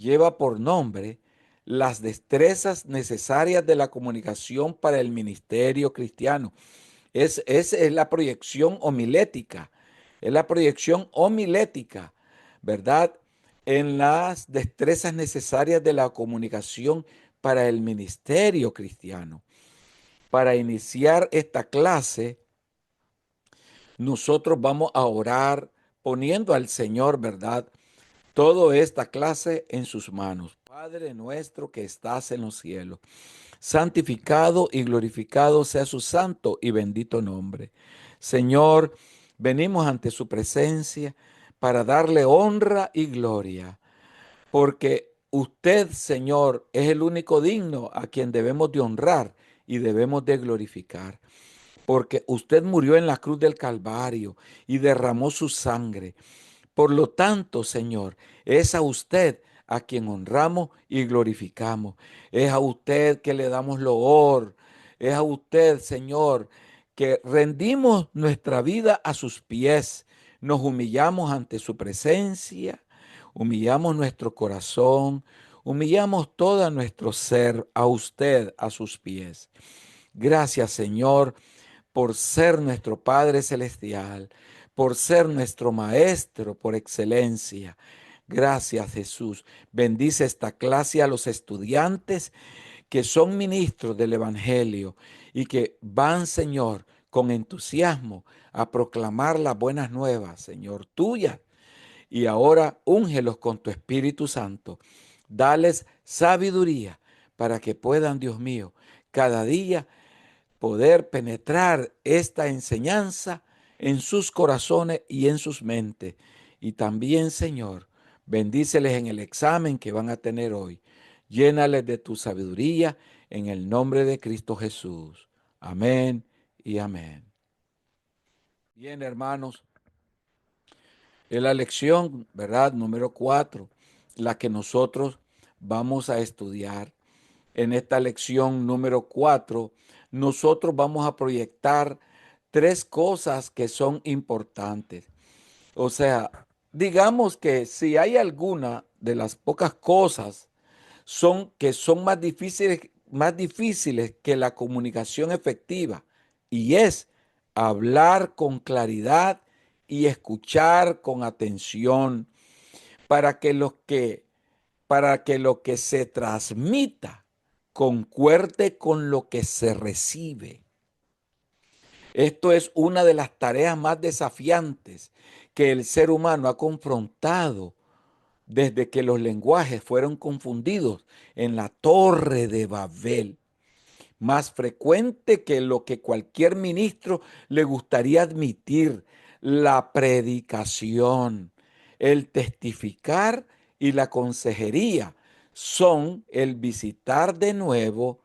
lleva por nombre las destrezas necesarias de la comunicación para el ministerio cristiano. Es la proyección homilética, es la proyección homilética, ¿verdad? En las destrezas necesarias de la comunicación para el ministerio cristiano. Para iniciar esta clase, nosotros vamos a orar poniendo al Señor, ¿verdad? Toda esta clase en sus manos. Padre nuestro que estás en los cielos, santificado y glorificado sea su santo y bendito nombre. Señor, venimos ante su presencia para darle honra y gloria, porque usted, Señor, es el único digno a quien debemos de honrar y debemos de glorificar, porque usted murió en la cruz del Calvario y derramó su sangre. Por lo tanto, Señor, es a usted a quien honramos y glorificamos. Es a usted que le damos loor. Es a usted, Señor, que rendimos nuestra vida a sus pies. Nos humillamos ante su presencia, humillamos nuestro corazón, humillamos todo nuestro ser a usted, a sus pies. Gracias, Señor, por ser nuestro Padre Celestial, por ser nuestro Maestro por excelencia. Gracias, Jesús. Bendice esta clase a los estudiantes que son ministros del Evangelio y que van, Señor, con entusiasmo a proclamar las buenas nuevas, Señor, tuyas. Y ahora úngelos con tu Espíritu Santo. Dales sabiduría para que puedan, Dios mío, cada día poder penetrar esta enseñanza en sus corazones y en sus mentes. Y también, Señor, bendíceles en el examen que van a tener hoy. Llénales de tu sabiduría en el nombre de Cristo Jesús. Amén y amén. Bien, hermanos, es la lección, ¿verdad? Número 4, la que nosotros vamos a estudiar. En esta lección número 4, nosotros vamos a proyectar tres cosas que son importantes. O sea, digamos que si hay alguna de las pocas cosas que son más difíciles que la comunicación efectiva, y es hablar con claridad y escuchar con atención para que lo que se transmita concuerde con lo que se recibe. Esto es una de las tareas más desafiantes que el ser humano ha confrontado desde que los lenguajes fueron confundidos en la Torre de Babel. Más frecuente que lo que cualquier ministro le gustaría admitir, la predicación, el testificar y la consejería son el visitar de nuevo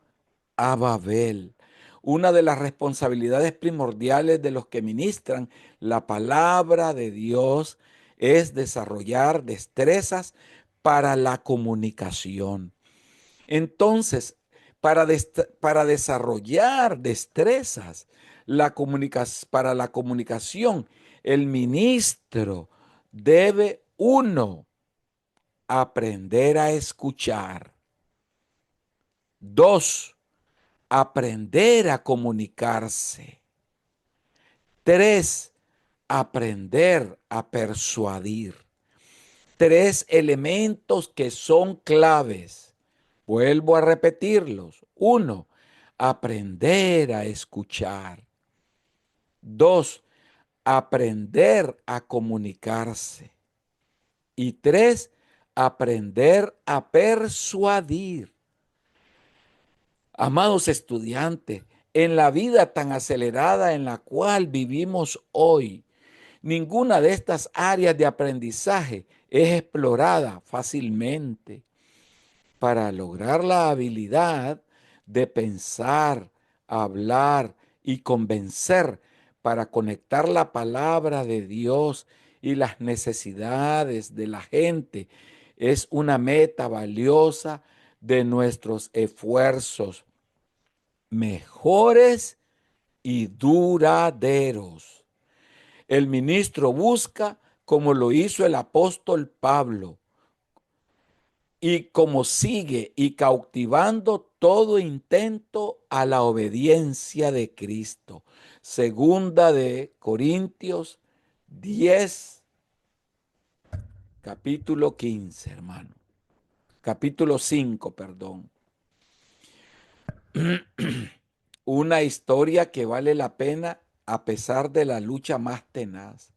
a Babel. Una de las responsabilidades primordiales de los que ministran la palabra de Dios es desarrollar destrezas para la comunicación. Entonces, para desarrollar destrezas para la comunicación, el ministro debe, uno, aprender a escuchar. Dos, aprender a comunicarse. Tres, aprender a persuadir. Tres elementos que son claves. Vuelvo a repetirlos. Uno, aprender a escuchar. Dos, aprender a comunicarse. Y tres, aprender a persuadir. Amados estudiantes, en la vida tan acelerada en la cual vivimos hoy, ninguna de estas áreas de aprendizaje es explorada fácilmente. Para lograr la habilidad de pensar, hablar y convencer, para conectar la palabra de Dios y las necesidades de la gente, es una meta valiosa de nuestros esfuerzos mejores y duraderos. El ministro busca, como lo hizo el apóstol Pablo, y como sigue y cautivando todo intento a la obediencia de Cristo. Segunda de Corintios 10, capítulo 15, hermano. Capítulo 5, perdón. Una historia que vale la pena a pesar de la lucha más tenaz.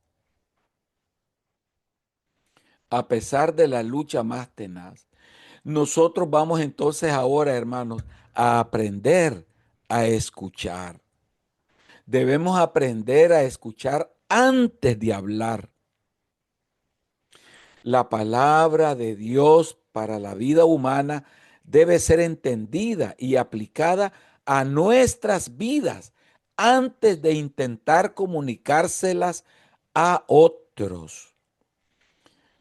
A pesar de la lucha más tenaz. Nosotros vamos entonces ahora, hermanos, a aprender a escuchar. Debemos aprender a escuchar antes de hablar. La palabra de Dios para la vida humana debe ser entendida y aplicada a nuestras vidas antes de intentar comunicárselas a otros.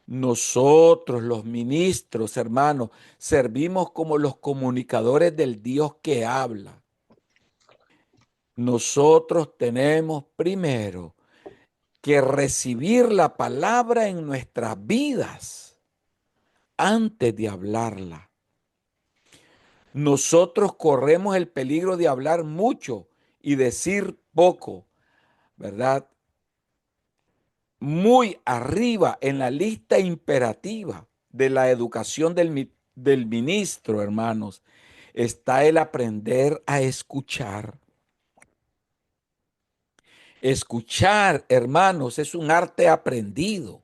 Nosotros, los ministros, hermanos, servimos como los comunicadores del Dios que habla. Nosotros tenemos primero que recibir la palabra en nuestras vidas antes de hablarla. Nosotros corremos el peligro de hablar mucho y decir poco, ¿verdad? Muy arriba en la lista imperativa de la educación del ministro, hermanos, está el aprender a escuchar. Escuchar, hermanos, es un arte aprendido.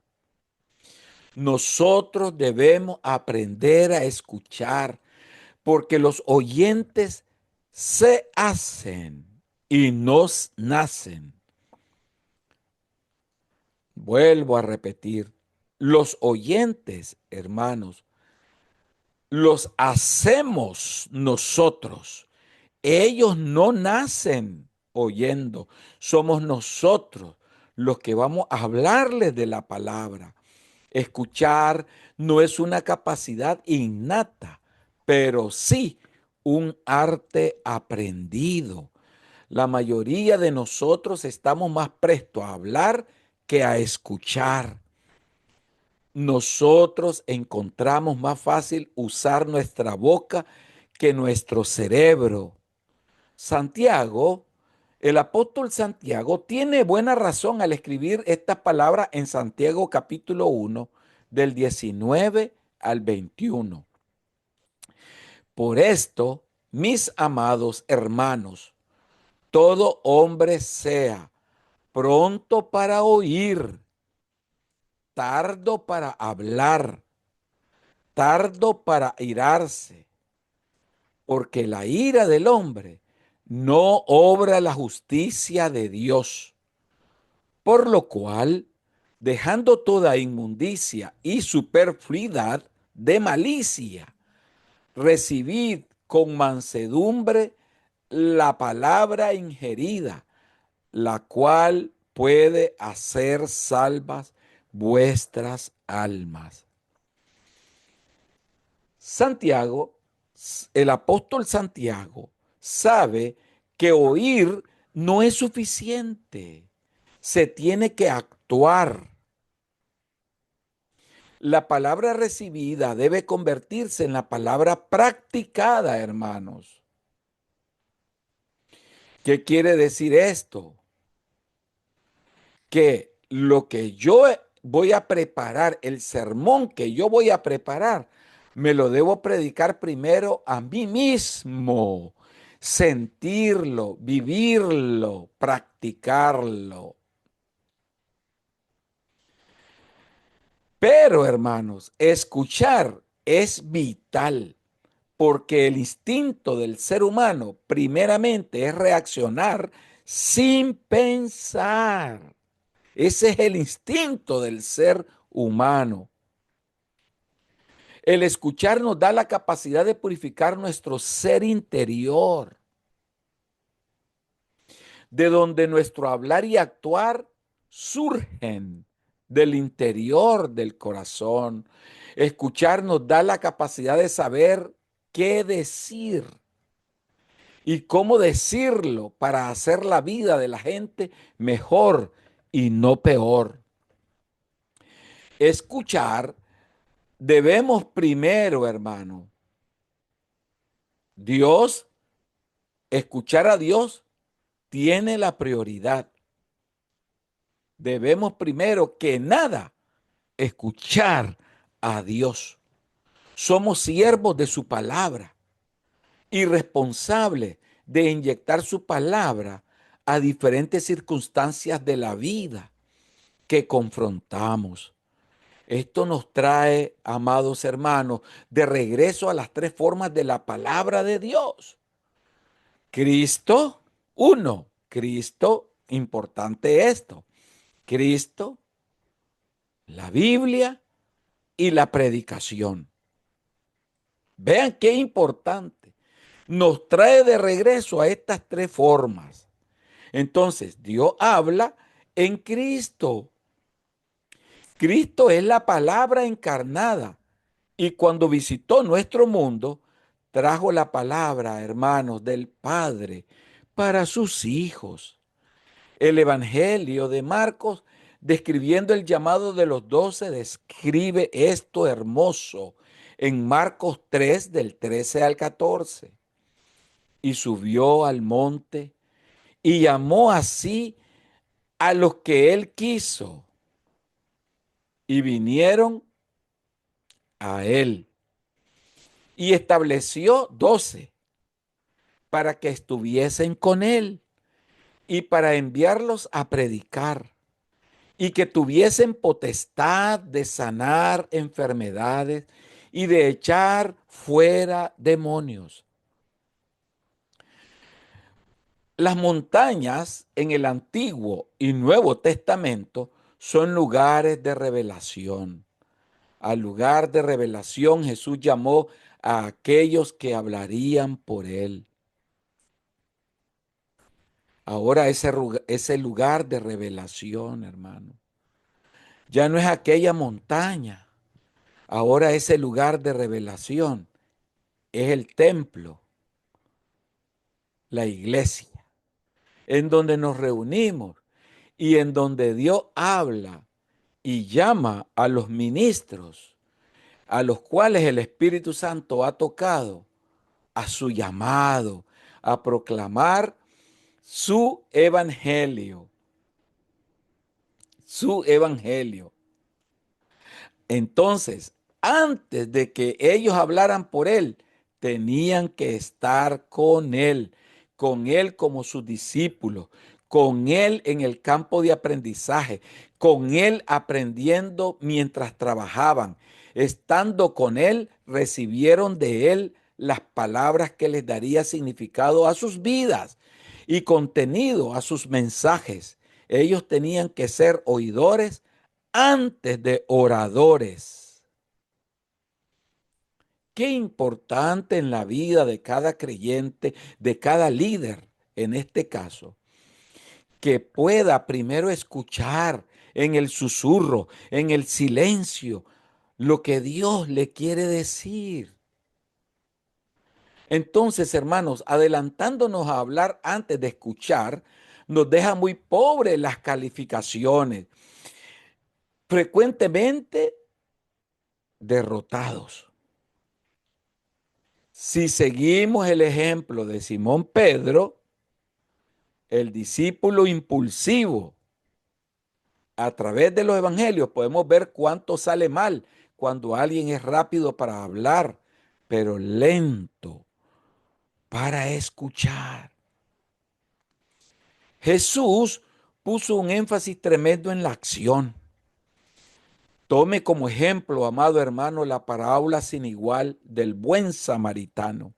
Nosotros debemos aprender a escuchar porque los oyentes se hacen y nos nacen. Vuelvo a repetir, los oyentes, hermanos, los hacemos nosotros. Ellos no nacen oyendo, somos nosotros los que vamos a hablarles de la palabra. Escuchar no es una capacidad innata, pero sí un arte aprendido. La mayoría de nosotros estamos más prestos a hablar que a escuchar. Nosotros encontramos más fácil usar nuestra boca que nuestro cerebro. Santiago, el apóstol Santiago, tiene buena razón al escribir estas palabras en Santiago capítulo 1, del 19 al 21. Por esto, mis amados hermanos, todo hombre sea pronto para oír, tardo para hablar, tardo para irarse, porque la ira del hombre no obra la justicia de Dios. Por lo cual, dejando toda inmundicia y superfluidad de malicia, recibid con mansedumbre la palabra ingerida, la cual puede hacer salvas vuestras almas. Santiago, el apóstol Santiago, sabe que oír no es suficiente. Se tiene que actuar. La palabra recibida debe convertirse en la palabra practicada, hermanos. ¿Qué quiere decir esto? Que lo que yo voy a preparar, el sermón que yo voy a preparar, me lo debo predicar primero a mí mismo, sentirlo, vivirlo, practicarlo. Pero, hermanos, escuchar es vital porque el instinto del ser humano primeramente es reaccionar sin pensar. Ese es el instinto del ser humano. El escuchar nos da la capacidad de purificar nuestro ser interior, de donde nuestro hablar y actuar surgen del interior del corazón. Escuchar nos da la capacidad de saber qué decir y cómo decirlo para hacer la vida de la gente mejor y no peor. Escuchar Debemos primero, hermano, Dios, escuchar a Dios tiene la prioridad. Debemos primero que nada escuchar a Dios. Somos siervos de su palabra y responsables de inyectar su palabra a diferentes circunstancias de la vida que confrontamos. Esto nos trae, amados hermanos, de regreso a las tres formas de la palabra de Dios. Cristo, uno, Cristo, importante esto, Cristo, la Biblia y la predicación. Vean qué importante. Nos trae de regreso a estas tres formas. Entonces, Dios habla en Cristo. Cristo es la palabra encarnada. Y cuando visitó nuestro mundo, trajo la palabra, hermanos, del Padre para sus hijos. El Evangelio de Marcos, describiendo el llamado de los 12, describe esto hermoso en Marcos 3, del 13 al 14. Y subió al monte y llamó así a los que él quiso y vinieron a él. Y estableció 12 para que estuviesen con él y para enviarlos a predicar y que tuviesen potestad de sanar enfermedades y de echar fuera demonios. Las montañas en el Antiguo y Nuevo Testamento son lugares de revelación. Al lugar de revelación Jesús llamó a aquellos que hablarían por él. Ahora ese lugar de revelación, hermano, ya no es aquella montaña. Ahora ese lugar de revelación es el templo, la iglesia, en donde nos reunimos y en donde Dios habla y llama a los ministros, a los cuales el Espíritu Santo ha tocado, a su llamado, a proclamar su evangelio, su evangelio. Entonces, antes de que ellos hablaran por él, tenían que estar con él como sus discípulos, con él en el campo de aprendizaje, con él aprendiendo mientras trabajaban. Estando con él, recibieron de él las palabras que les daría significado a sus vidas y contenido a sus mensajes. Ellos tenían que ser oidores antes de oradores. Qué importante en la vida de cada creyente, de cada líder, en este caso, que pueda primero escuchar en el susurro, en el silencio, lo que Dios le quiere decir. Entonces, hermanos, adelantándonos a hablar antes de escuchar, nos deja muy pobres las calificaciones. Frecuentemente derrotados. Si seguimos el ejemplo de Simón Pedro, el discípulo impulsivo, a través de los evangelios podemos ver cuánto sale mal cuando alguien es rápido para hablar, pero lento para escuchar. Jesús puso un énfasis tremendo en la acción. Tome como ejemplo, amado hermano, la parábola sin igual del buen samaritano.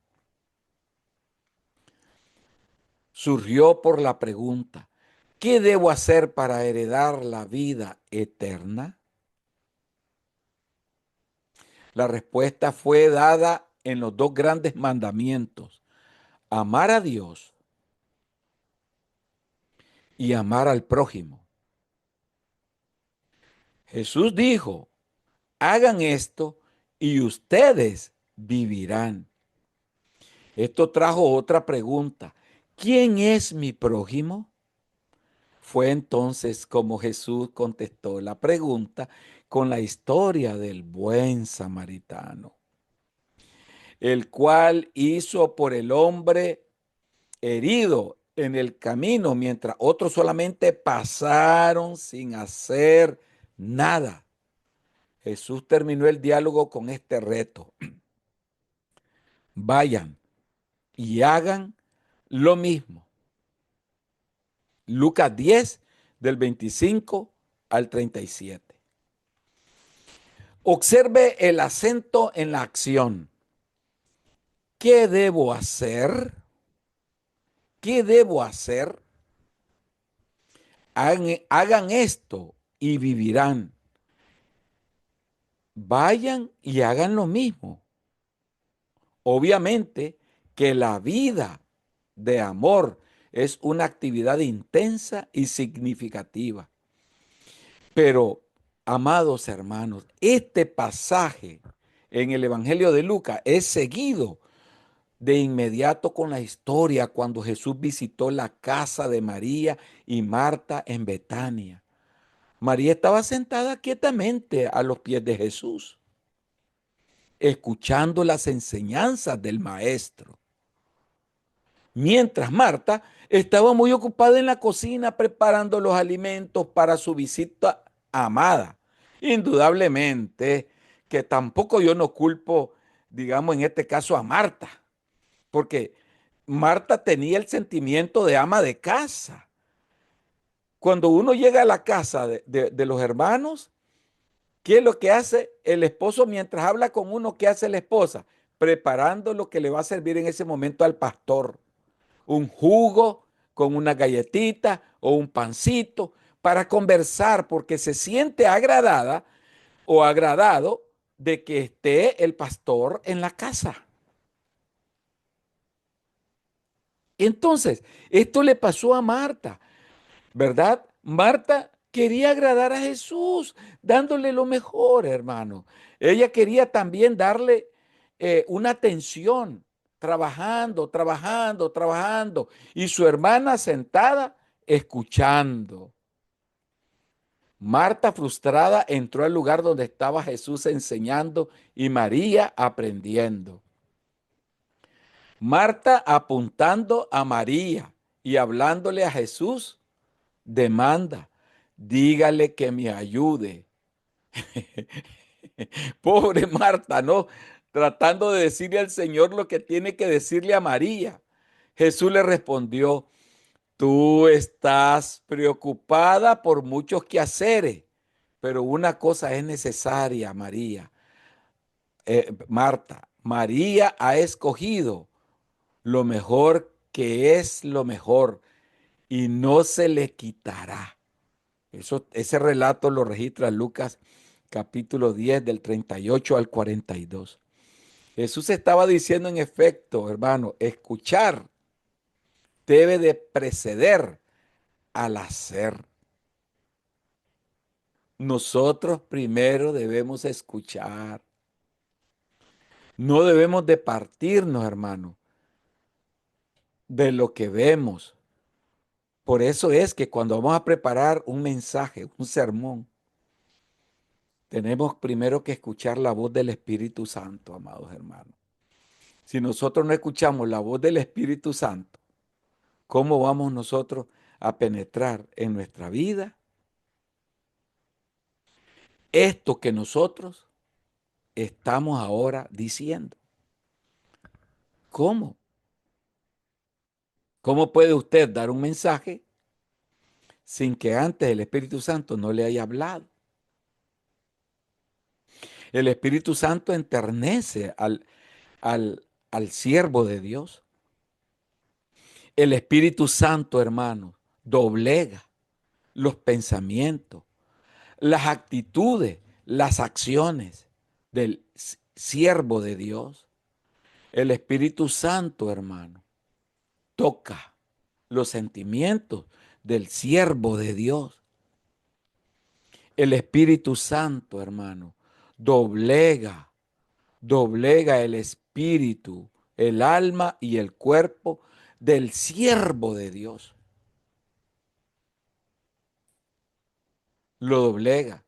Surgió por la pregunta: ¿qué debo hacer para heredar la vida eterna? La respuesta fue dada en los dos grandes mandamientos: amar a Dios y amar al prójimo. Jesús dijo: hagan esto y ustedes vivirán. Esto trajo otra pregunta: ¿quién es mi prójimo? Fue entonces como Jesús contestó la pregunta con la historia del buen samaritano, el cual hizo por el hombre herido en el camino, mientras otros solamente pasaron sin hacer nada. Jesús terminó el diálogo con este reto: vayan y hagan lo mismo. Lucas 10, del 25 al 37. Observe el acento en la acción. ¿Qué debo hacer? ¿Qué debo hacer? Hagan esto y vivirán. Vayan y hagan lo mismo. Obviamente que la vida de amor es una actividad intensa y significativa. Pero, amados hermanos, este pasaje en el Evangelio de Lucas es seguido de inmediato con la historia cuando Jesús visitó la casa de María y Marta en Betania. María estaba sentada quietamente a los pies de Jesús, escuchando las enseñanzas del Maestro. Mientras Marta estaba muy ocupada en la cocina preparando los alimentos para su visita amada. Indudablemente que tampoco yo no culpo, digamos, en este caso a Marta, porque Marta tenía el sentimiento de ama de casa. Cuando uno llega a la casa de los hermanos, ¿qué es lo que hace el esposo mientras habla con uno? ¿Qué hace la esposa? Preparando lo que le va a servir en ese momento al pastor. Un jugo con una galletita o un pancito para conversar, porque se siente agradada o agradado de que esté el pastor en la casa. Entonces, esto le pasó a Marta, ¿verdad? Marta quería agradar a Jesús, dándole lo mejor, hermano. Ella quería también darle una atención, trabajando, trabajando, trabajando. Y su hermana sentada, escuchando. Marta, frustrada, entró al lugar donde estaba Jesús enseñando y María aprendiendo. Marta apuntando a María y hablándole a Jesús, demanda: dígale que me ayude. Pobre Marta, ¿no? Tratando de decirle al Señor lo que tiene que decirle a María. Jesús le respondió: tú estás preocupada por muchos quehaceres, pero una cosa es necesaria, Marta. María ha escogido lo mejor, que es lo mejor, y no se le quitará. Ese relato lo registra Lucas capítulo 10 del 38 al 42. Jesús estaba diciendo, en efecto, hermano, escuchar debe de preceder al hacer. Nosotros primero debemos escuchar. No debemos de partirnos, hermano, de lo que vemos. Por eso es que cuando vamos a preparar un mensaje, un sermón, tenemos primero que escuchar la voz del Espíritu Santo, amados hermanos. Si nosotros no escuchamos la voz del Espíritu Santo, ¿cómo vamos nosotros a penetrar en nuestra vida esto que nosotros estamos ahora diciendo? ¿Cómo? ¿Cómo puede usted dar un mensaje sin que antes el Espíritu Santo no le haya hablado? El Espíritu Santo enternece al siervo de Dios. El Espíritu Santo, hermano, doblega los pensamientos, las actitudes, las acciones del siervo de Dios. El Espíritu Santo, hermano, toca los sentimientos del siervo de Dios. El Espíritu Santo, hermano, doblega el espíritu, el alma y el cuerpo del siervo de Dios. Lo doblega.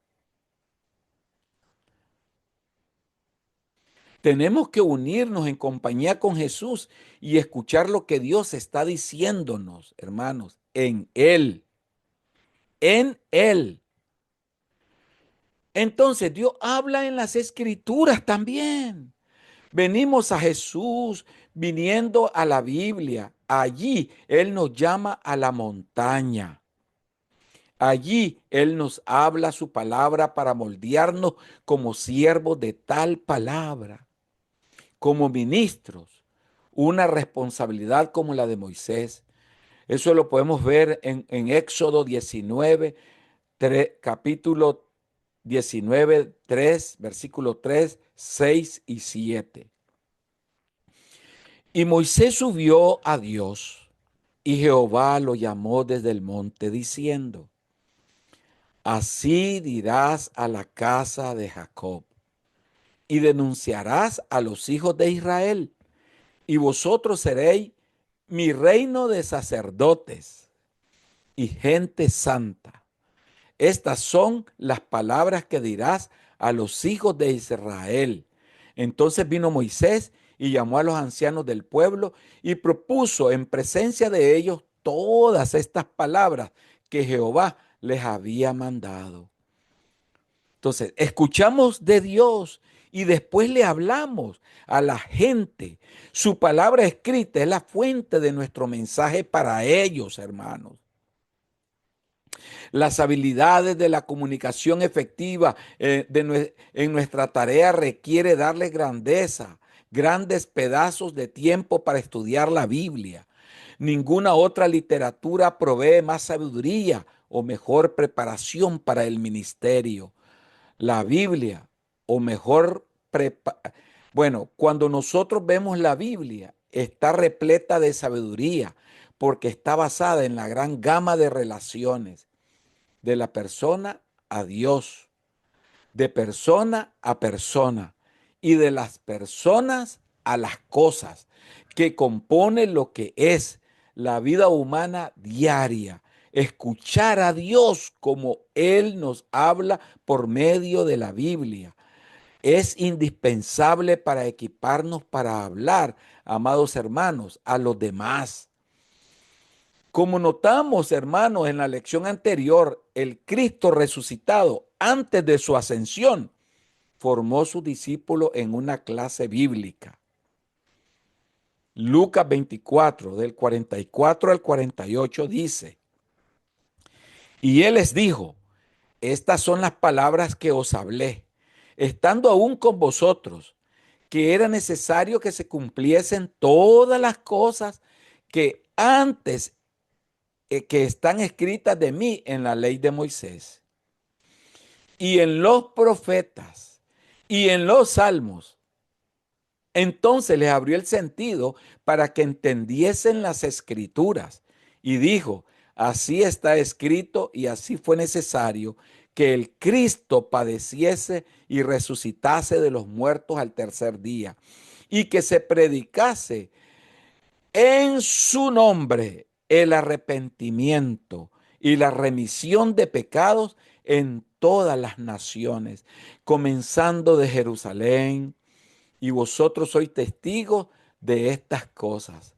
Tenemos que unirnos en compañía con Jesús y escuchar lo que Dios está diciéndonos, hermanos, en Él, en Él. Entonces Dios habla en las Escrituras también. Venimos a Jesús viniendo a la Biblia. Allí Él nos llama a la montaña. Allí Él nos habla su palabra para moldearnos como siervos de tal palabra, como ministros. Una responsabilidad como la de Moisés. Eso lo podemos ver en Éxodo 19, capítulo 19, 3, versículo 3, 6 y 7. Y Moisés subió a Dios, y Jehová lo llamó desde el monte, diciendo: Así dirás a la casa de Jacob, y denunciarás a los hijos de Israel, y vosotros seréis mi reino de sacerdotes y gente santa. Estas son las palabras que dirás a los hijos de Israel. Entonces vino Moisés y llamó a los ancianos del pueblo y propuso en presencia de ellos todas estas palabras que Jehová les había mandado. Entonces, escuchamos de Dios y después le hablamos a la gente. Su palabra escrita es la fuente de nuestro mensaje para ellos, hermanos. Las habilidades de la comunicación efectiva en nuestra tarea requiere darle grandeza, grandes pedazos de tiempo para estudiar la Biblia. Ninguna otra literatura provee más sabiduría o mejor preparación para el ministerio. La Biblia, o mejor, bueno, cuando nosotros vemos la Biblia, está repleta de sabiduría porque está basada en la gran gama de relaciones de la persona a Dios, de persona a persona y de las personas a las cosas que componen lo que es la vida humana diaria. Escuchar a Dios como Él nos habla por medio de la Biblia es indispensable para equiparnos para hablar, amados hermanos, a los demás. Como notamos, hermanos, en la lección anterior, el Cristo resucitado antes de su ascensión formó sus discípulos en una clase bíblica. Lucas 24, del 44 al 48 dice: Y él les dijo: Estas son las palabras que os hablé, estando aún con vosotros, que era necesario que se cumpliesen todas las cosas que antes que están escritas de mí en la ley de Moisés y en los profetas y en los salmos. Entonces les abrió el sentido para que entendiesen las escrituras y dijo: así está escrito y así fue necesario que el Cristo padeciese y resucitase de los muertos al tercer día y que se predicase en su nombre el arrepentimiento y la remisión de pecados en todas las naciones, comenzando de Jerusalén, y vosotros sois testigos de estas cosas.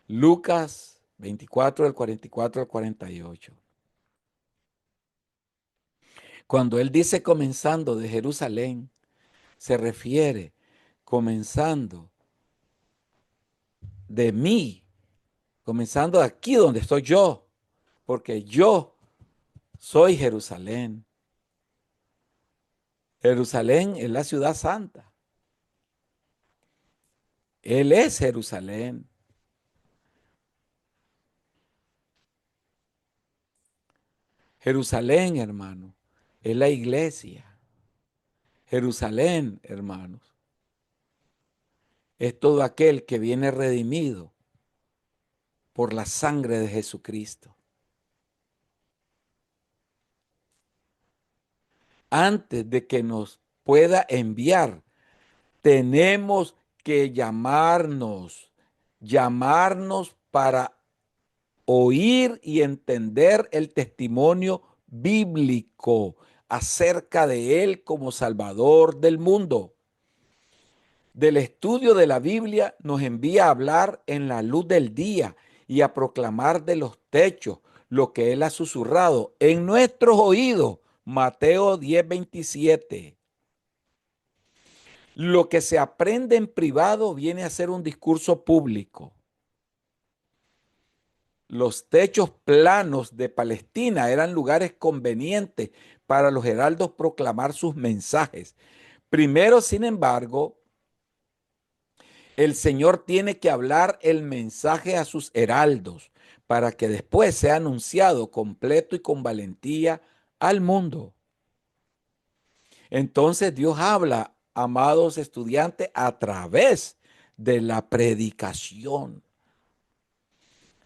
Lucas 24, del 44 al 48. Cuando él dice comenzando de Jerusalén, se refiere comenzando de mí, comenzando de aquí donde estoy yo, porque yo soy Jerusalén. Jerusalén es la ciudad santa. Él es Jerusalén. Jerusalén, hermano, es la iglesia. Jerusalén, hermanos, es todo aquel que viene redimido por la sangre de Jesucristo. Antes de que nos pueda enviar, tenemos que llamarnos para oír y entender el testimonio bíblico acerca de Él como Salvador del mundo. del estudio de la Biblia nos envía a hablar en la luz del día y a proclamar de los techos lo que Él ha susurrado en nuestros oídos. Mateo 10:27. Lo que se aprende en privado viene a ser un discurso público. Los techos planos de Palestina eran lugares convenientes para los heraldos proclamar sus mensajes. Primero, sin embargo, el Señor tiene que hablar el mensaje a sus heraldos para que después sea anunciado completo y con valentía al mundo. Entonces Dios habla, amados estudiantes, a través de la predicación.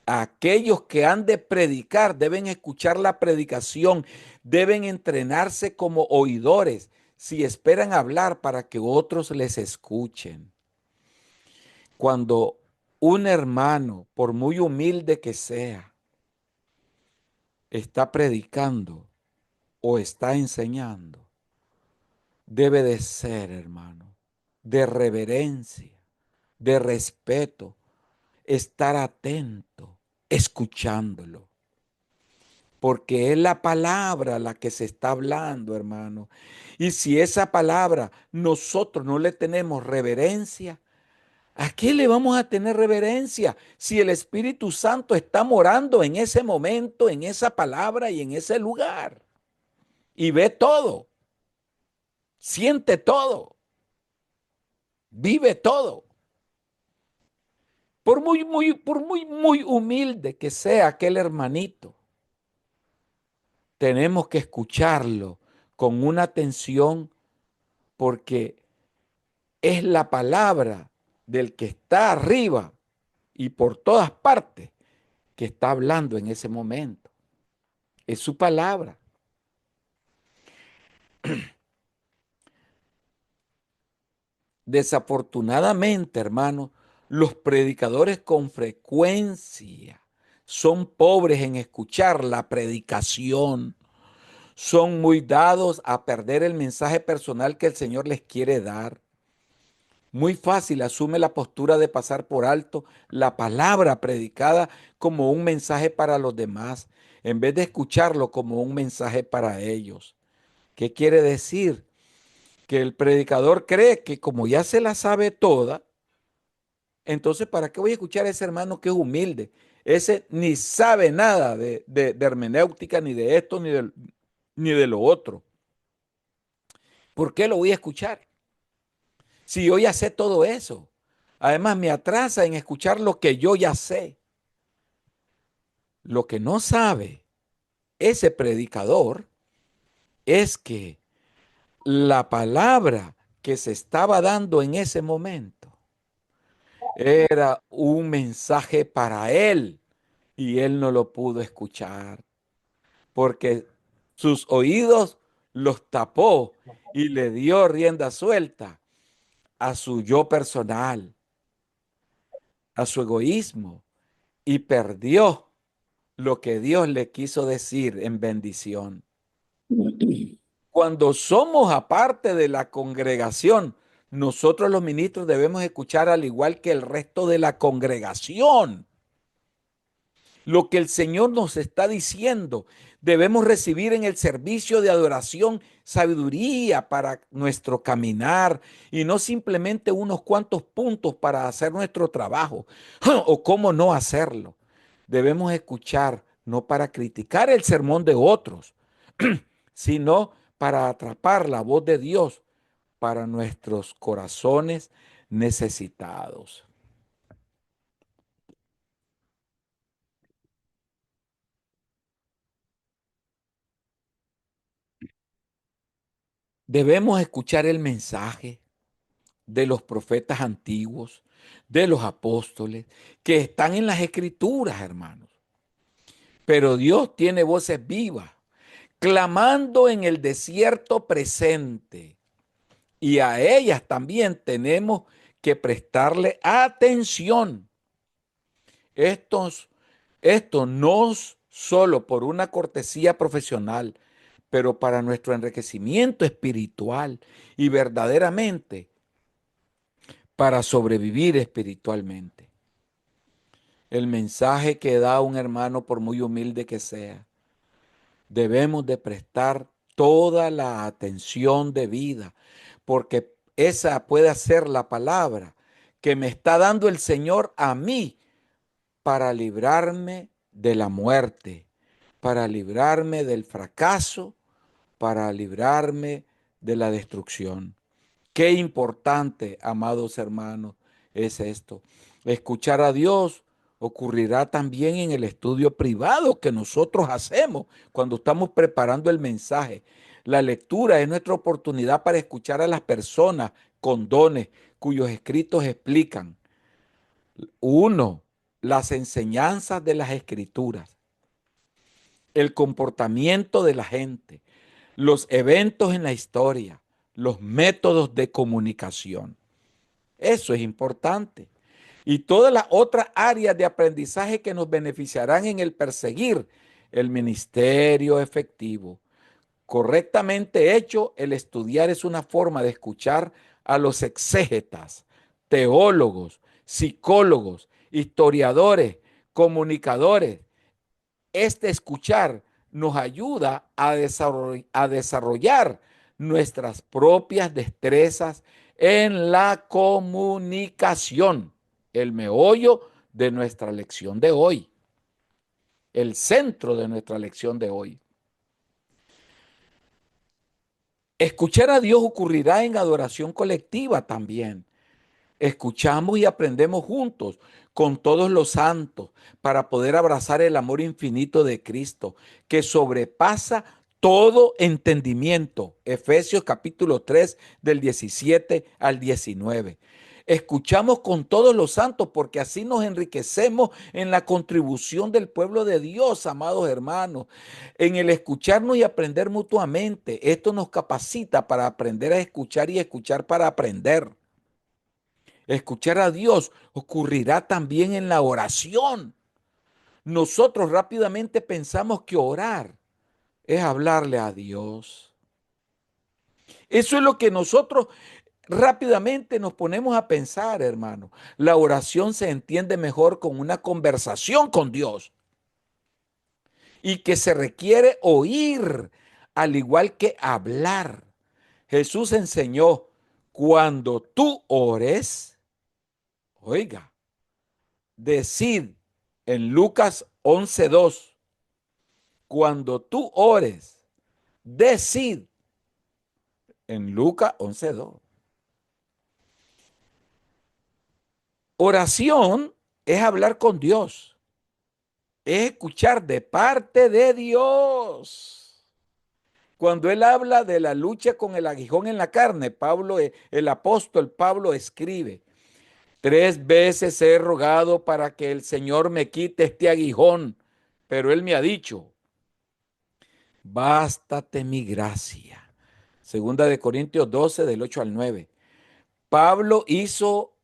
Aquellos que han de predicar deben escuchar la predicación, deben entrenarse como oidores si esperan hablar para que otros les escuchen. Cuando un hermano, por muy humilde que sea, está predicando o está enseñando, debe de ser, hermano, de reverencia, de respeto, estar atento, escuchándolo. Porque es la palabra la que se está hablando, hermano. Y si esa palabra nosotros no le tenemos reverencia, ¿a qué le vamos a tener reverencia si el Espíritu Santo está morando en ese momento, en esa palabra y en ese lugar? Y ve todo, siente todo, vive todo. Por muy humilde que sea aquel hermanito, tenemos que escucharlo con una atención porque es la palabra del que está arriba y por todas partes que está hablando en ese momento. Es su palabra. Desafortunadamente, hermanos, los predicadores con frecuencia son pobres en escuchar la predicación. Son muy dados a perder el mensaje personal que el Señor les quiere dar. Muy fácil asume la postura de pasar por alto la palabra predicada como un mensaje para los demás, en vez de escucharlo como un mensaje para ellos. ¿Qué quiere decir? Que el predicador cree que como ya se la sabe toda, entonces ¿para qué voy a escuchar a ese hermano que es humilde? Ese ni sabe nada de hermenéutica, ni de esto, ni de lo otro. ¿Por qué lo voy a escuchar? Si yo ya sé todo eso. Además, me atrasa en escuchar lo que yo ya sé. Lo que no sabe ese predicador es que la palabra que se estaba dando en ese momento era un mensaje para él y él no lo pudo escuchar porque sus oídos los tapó y le dio rienda suelta a su yo personal, a su egoísmo y perdió lo que Dios le quiso decir en bendición. Cuando somos aparte de la congregación, nosotros los ministros debemos escuchar al igual que el resto de la congregación. Lo que el Señor nos está diciendo, debemos recibir en el servicio de adoración sabiduría para nuestro caminar y no simplemente unos cuantos puntos para hacer nuestro trabajo o cómo no hacerlo. Debemos escuchar no para criticar el sermón de otros, sino para atrapar la voz de Dios para nuestros corazones necesitados. Debemos escuchar el mensaje de los profetas antiguos, de los apóstoles, que están en las escrituras, hermanos. Pero Dios tiene voces vivas, clamando en el desierto presente. Y a ellas también tenemos que prestarle atención. Esto no solo por una cortesía profesional, pero para nuestro enriquecimiento espiritual y verdaderamente para sobrevivir espiritualmente. El mensaje que da un hermano, por muy humilde que sea, debemos de prestar toda la atención debida, porque esa puede ser la palabra que me está dando el Señor a mí para librarme de la muerte, para librarme del fracaso, para librarme de la destrucción. Qué importante, amados hermanos, es esto. Escuchar a Dios ocurrirá también en el estudio privado que nosotros hacemos cuando estamos preparando el mensaje. La lectura es nuestra oportunidad para escuchar a las personas con dones cuyos escritos explican, uno, las enseñanzas de las escrituras, el comportamiento de la gente, los eventos en la historia, los métodos de comunicación. Eso es importante. Y todas las otras áreas de aprendizaje que nos beneficiarán en el perseguir el ministerio efectivo. Correctamente hecho, el estudiar es una forma de escuchar a los exégetas, teólogos, psicólogos, historiadores, comunicadores. Este escuchar nos ayuda a desarrollar nuestras propias destrezas en la comunicación, el meollo de nuestra lección de hoy, el centro de nuestra lección de hoy. Escuchar a Dios ocurrirá en adoración colectiva también. Escuchamos y aprendemos juntos con todos los santos para poder abrazar el amor infinito de Cristo que sobrepasa todo entendimiento. Efesios capítulo 3 del 17 al 19. Escuchamos con todos los santos porque así nos enriquecemos en la contribución del pueblo de Dios, amados hermanos, en el escucharnos y aprender mutuamente. Esto nos capacita para aprender a escuchar y escuchar para aprender. Escuchar a Dios ocurrirá también en la oración. Nosotros rápidamente pensamos que orar es hablarle a Dios. Eso es lo que nosotros rápidamente nos ponemos a pensar, hermano. La oración se entiende mejor con una conversación con Dios y que se requiere oír al igual que hablar. Jesús enseñó, cuando tú ores, oiga, decid en Lucas 11:2, cuando tú ores, decid en Lucas 11:2. Oración es hablar con Dios, es escuchar de parte de Dios. Cuando él habla de la lucha con el aguijón en la carne, Pablo, el apóstol Pablo escribe, 3 veces he rogado para que el Señor me quite este aguijón, pero él me ha dicho, bástate mi gracia. Segunda de Corintios 12, del 8 al 9.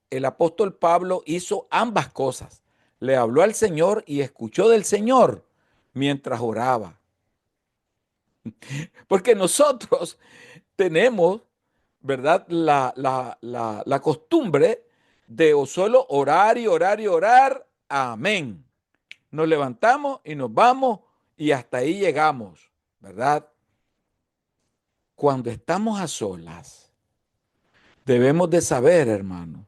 El apóstol Pablo hizo ambas cosas. Le habló al Señor y escuchó del Señor mientras oraba. Porque nosotros tenemos, ¿verdad? La costumbre de o solo orar y orar y orar. Amén. Nos levantamos y nos vamos y hasta ahí llegamos, ¿verdad? Cuando estamos a solas, debemos de saber, hermano,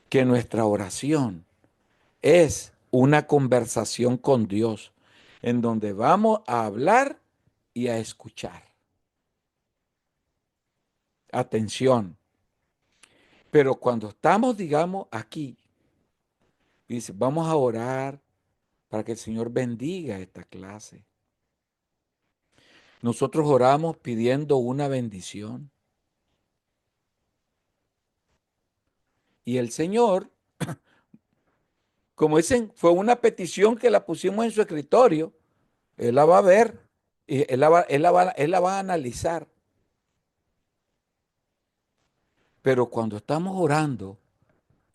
que nuestra oración es una conversación con Dios en donde vamos a hablar y a escuchar. Atención. Pero cuando estamos, digamos, aquí, dice, vamos a orar para que el Señor bendiga esta clase. Nosotros oramos pidiendo una bendición. Y el Señor, como dicen, fue una petición que la pusimos en su escritorio. Él la va a ver y él la va a analizar. Pero cuando estamos orando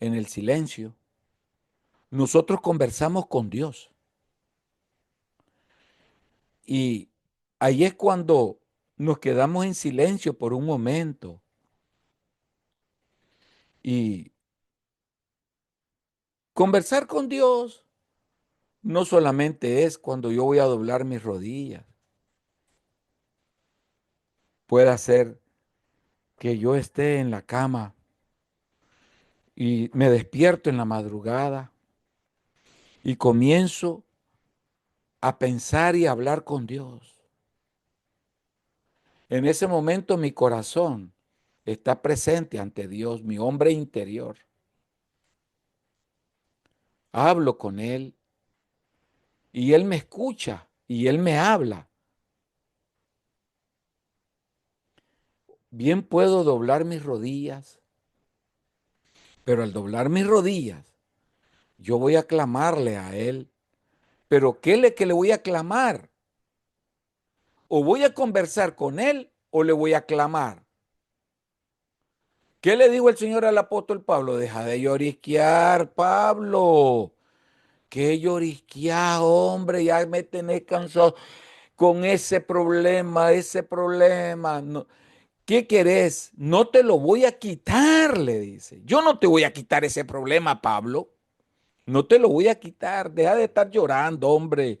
en el silencio, nosotros conversamos con Dios. Y ahí es cuando nos quedamos en silencio por un momento. Y Conversar con Dios no solamente es cuando yo voy a doblar mis rodillas. Puede ser que yo esté en la cama y me despierto en la madrugada y comienzo a pensar y a hablar con Dios. En ese momento mi corazón está presente ante Dios, mi hombre interior. Hablo con Él y Él me escucha y Él me habla. Bien puedo doblar mis rodillas, pero al doblar mis rodillas, yo voy a clamarle a Él. Pero ¿qué le que le voy a clamar? O voy a conversar con Él o le voy a clamar. ¿Qué le dijo el Señor al apóstol Pablo? Deja de llorisquear, Pablo. ¿Qué llorisquear, hombre? Ya me tenés cansado con ese problema, ese problema. No, ¿qué querés? No te lo voy a quitar, le dice. Yo no te voy a quitar ese problema, Pablo. No te lo voy a quitar. Deja de estar llorando, hombre.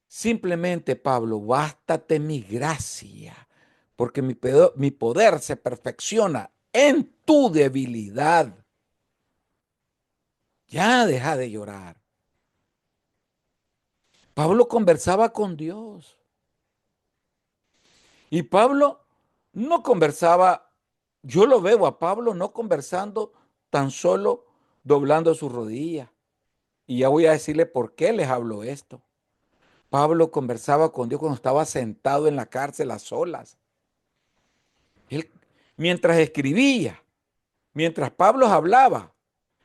Simplemente, Pablo, bástate mi gracia, porque mi poder se perfecciona en tu debilidad. Ya deja de llorar. Pablo conversaba con Dios. Y Pablo no conversaba, yo lo veo a Pablo no conversando tan solo doblando su rodilla. Y ya voy a decirle por qué les hablo esto. Pablo conversaba con Dios cuando estaba sentado en la cárcel a solas. Él, mientras escribía, mientras Pablo hablaba,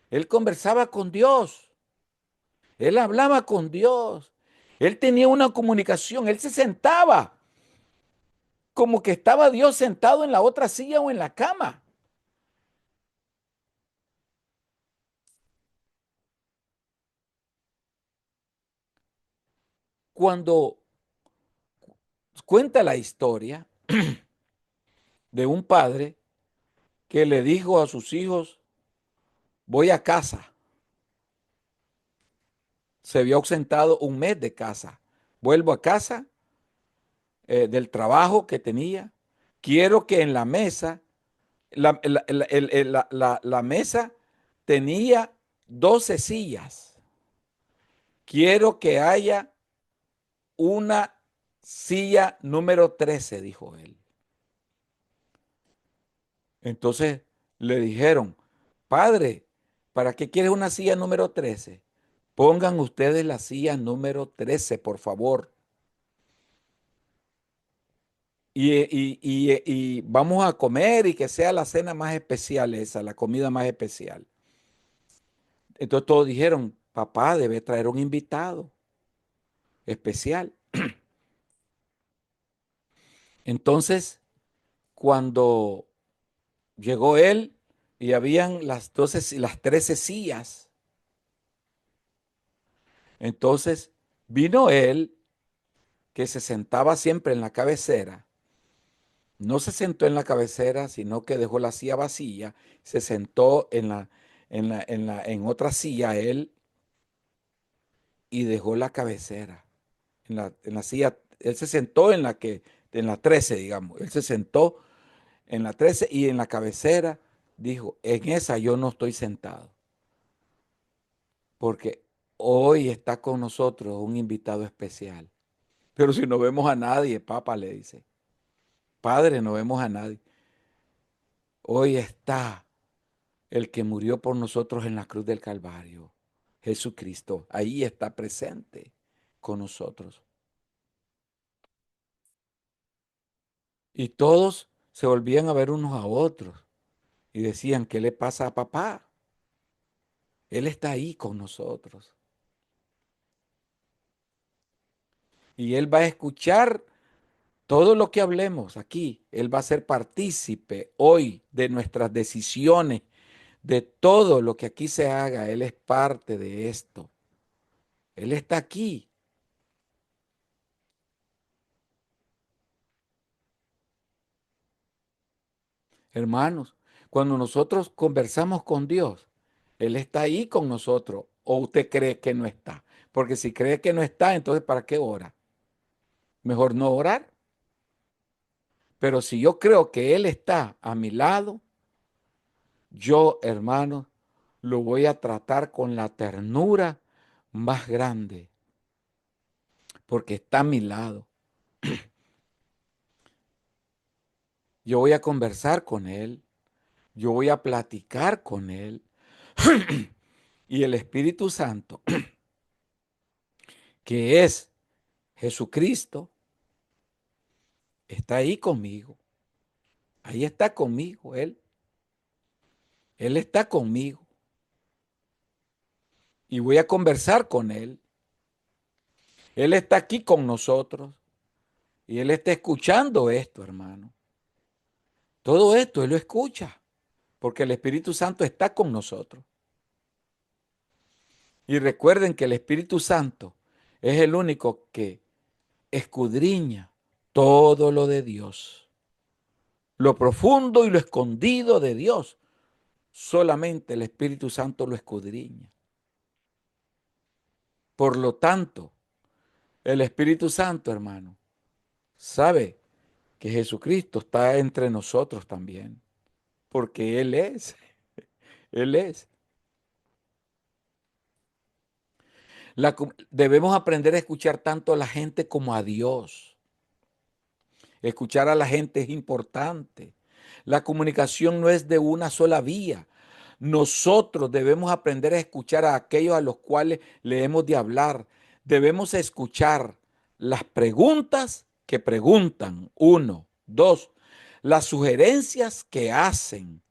él conversaba con Dios. Él hablaba con Dios. Él tenía una comunicación. Él se sentaba como que estaba Dios sentado en la otra silla o en la cama. Cuando cuenta la historia de un padre que le dijo a sus hijos, voy a casa. Se vio ausentado un mes de casa. Vuelvo a casa del trabajo que tenía. Quiero que en la mesa, la mesa tenía 12 sillas. Quiero que haya una silla número 13, dijo él. Entonces le dijeron, padre, ¿para qué quieres una silla número 13? Pongan ustedes la silla número 13, por favor. Y vamos a comer y que sea la cena más especial esa, la comida más especial. Entonces todos dijeron, papá debe traer un invitado especial. Entonces, cuando llegó él y habían las 12, las 13 sillas, entonces vino él que se sentaba siempre en la cabecera. No se sentó en la cabecera, sino que dejó la silla vacía, se sentó en otra silla él y dejó la cabecera. En la silla, él se sentó en la 13, digamos. Él se sentó en la 13 y en la cabecera dijo, en esa yo no estoy sentado, porque hoy está con nosotros un invitado especial. Pero si no vemos a nadie, papá le dice, padre, no vemos a nadie. Hoy está el que murió por nosotros en la cruz del Calvario, Jesucristo. Ahí está presente con nosotros. Y todos se volvían a ver unos a otros y decían, ¿qué le pasa a papá? Él está ahí con nosotros. Y Él va a escuchar todo lo que hablemos aquí. Él va a ser partícipe hoy de nuestras decisiones, de todo lo que aquí se haga. Él es parte de esto. Él está aquí. Hermanos, cuando nosotros conversamos con Dios, Él está ahí con nosotros. ¿O usted cree que no está? Porque si cree que no está, entonces ¿para qué ora? Mejor no orar. Pero si yo creo que Él está a mi lado, yo, hermano, lo voy a tratar con la ternura más grande, porque está a mi lado. Yo voy a conversar con Él, yo voy a platicar con Él. Y el Espíritu Santo, que es Jesucristo, está ahí conmigo. Ahí está conmigo Él. Él está conmigo. Y voy a conversar con Él. Él está aquí con nosotros. Y Él está escuchando esto, hermano. Todo esto Él lo escucha. Porque el Espíritu Santo está con nosotros. Y recuerden que el Espíritu Santo es el único que escudriña todo lo de Dios. Lo profundo y lo escondido de Dios. Solamente el Espíritu Santo lo escudriña. Por lo tanto, el Espíritu Santo, hermano, sabe que Jesucristo está entre nosotros también. Porque Él es. Él es. Debemos aprender a escuchar tanto a la gente como a Dios. Escuchar a la gente es importante. La comunicación no es de una sola vía. Nosotros debemos aprender a escuchar a aquellos a los cuales le hemos de hablar. Debemos escuchar las preguntas que preguntan. Uno. Dos, las sugerencias que hacen.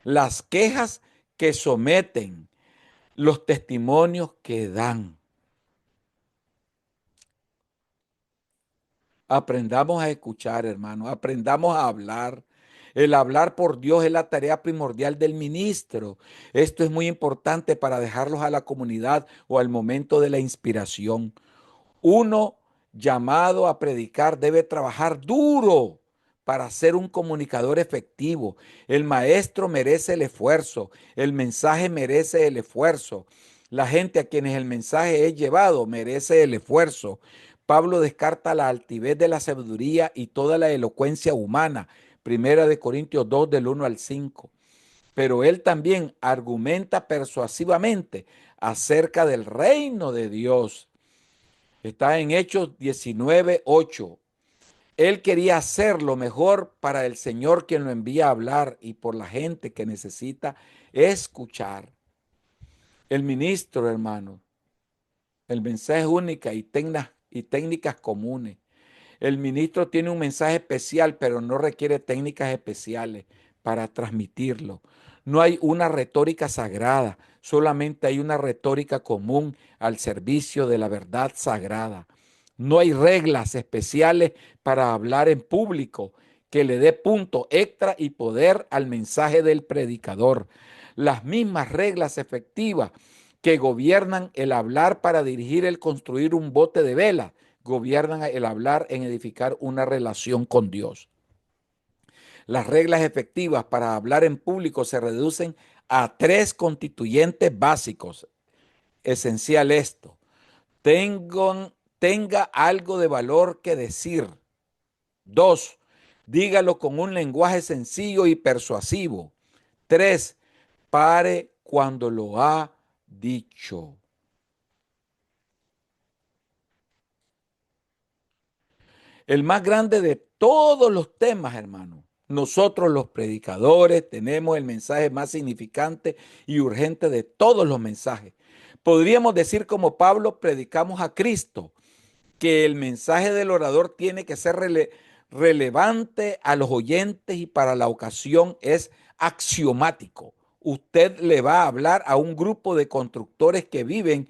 Las quejas que someten. Los testimonios que dan. Aprendamos a escuchar, hermano. Aprendamos a hablar. El hablar por Dios es la tarea primordial del ministro. Esto es muy importante para dejarlos a la comunidad o al momento de la inspiración. Uno llamado a predicar debe trabajar duro para ser un comunicador efectivo. El maestro merece el esfuerzo. El mensaje merece el esfuerzo. La gente a quienes el mensaje es llevado merece el esfuerzo. Pablo descarta la altivez de la sabiduría y toda la elocuencia humana. Primera de Corintios 2 del 1 al 5. Pero él también argumenta persuasivamente acerca del reino de Dios. Está en Hechos 19:8. Él quería hacer lo mejor para el Señor quien lo envía a hablar y por la gente que necesita escuchar. El ministro, hermano, el mensaje única y técnicas comunes. El ministro tiene un mensaje especial, pero no requiere técnicas especiales para transmitirlo. No hay una retórica sagrada, solamente hay una retórica común al servicio de la verdad sagrada. No hay reglas especiales para hablar en público que le dé punto extra y poder al mensaje del predicador. Las mismas reglas efectivas que gobiernan el hablar para dirigir el construir un bote de vela, gobiernan el hablar en edificar una relación con Dios. Las reglas efectivas para hablar en público se reducen a tres constituyentes básicos. Esencial esto. Tenga algo de valor que decir. Dos, dígalo con un lenguaje sencillo y persuasivo. Tres, pare cuando lo ha dicho. El más grande de todos los temas, hermano. Nosotros los predicadores tenemos el mensaje más significante y urgente de todos los mensajes. Podríamos decir como Pablo, predicamos a Cristo, que el mensaje del orador tiene que ser relevante a los oyentes y para la ocasión es axiomático. Usted le va a hablar a un grupo de constructores que viven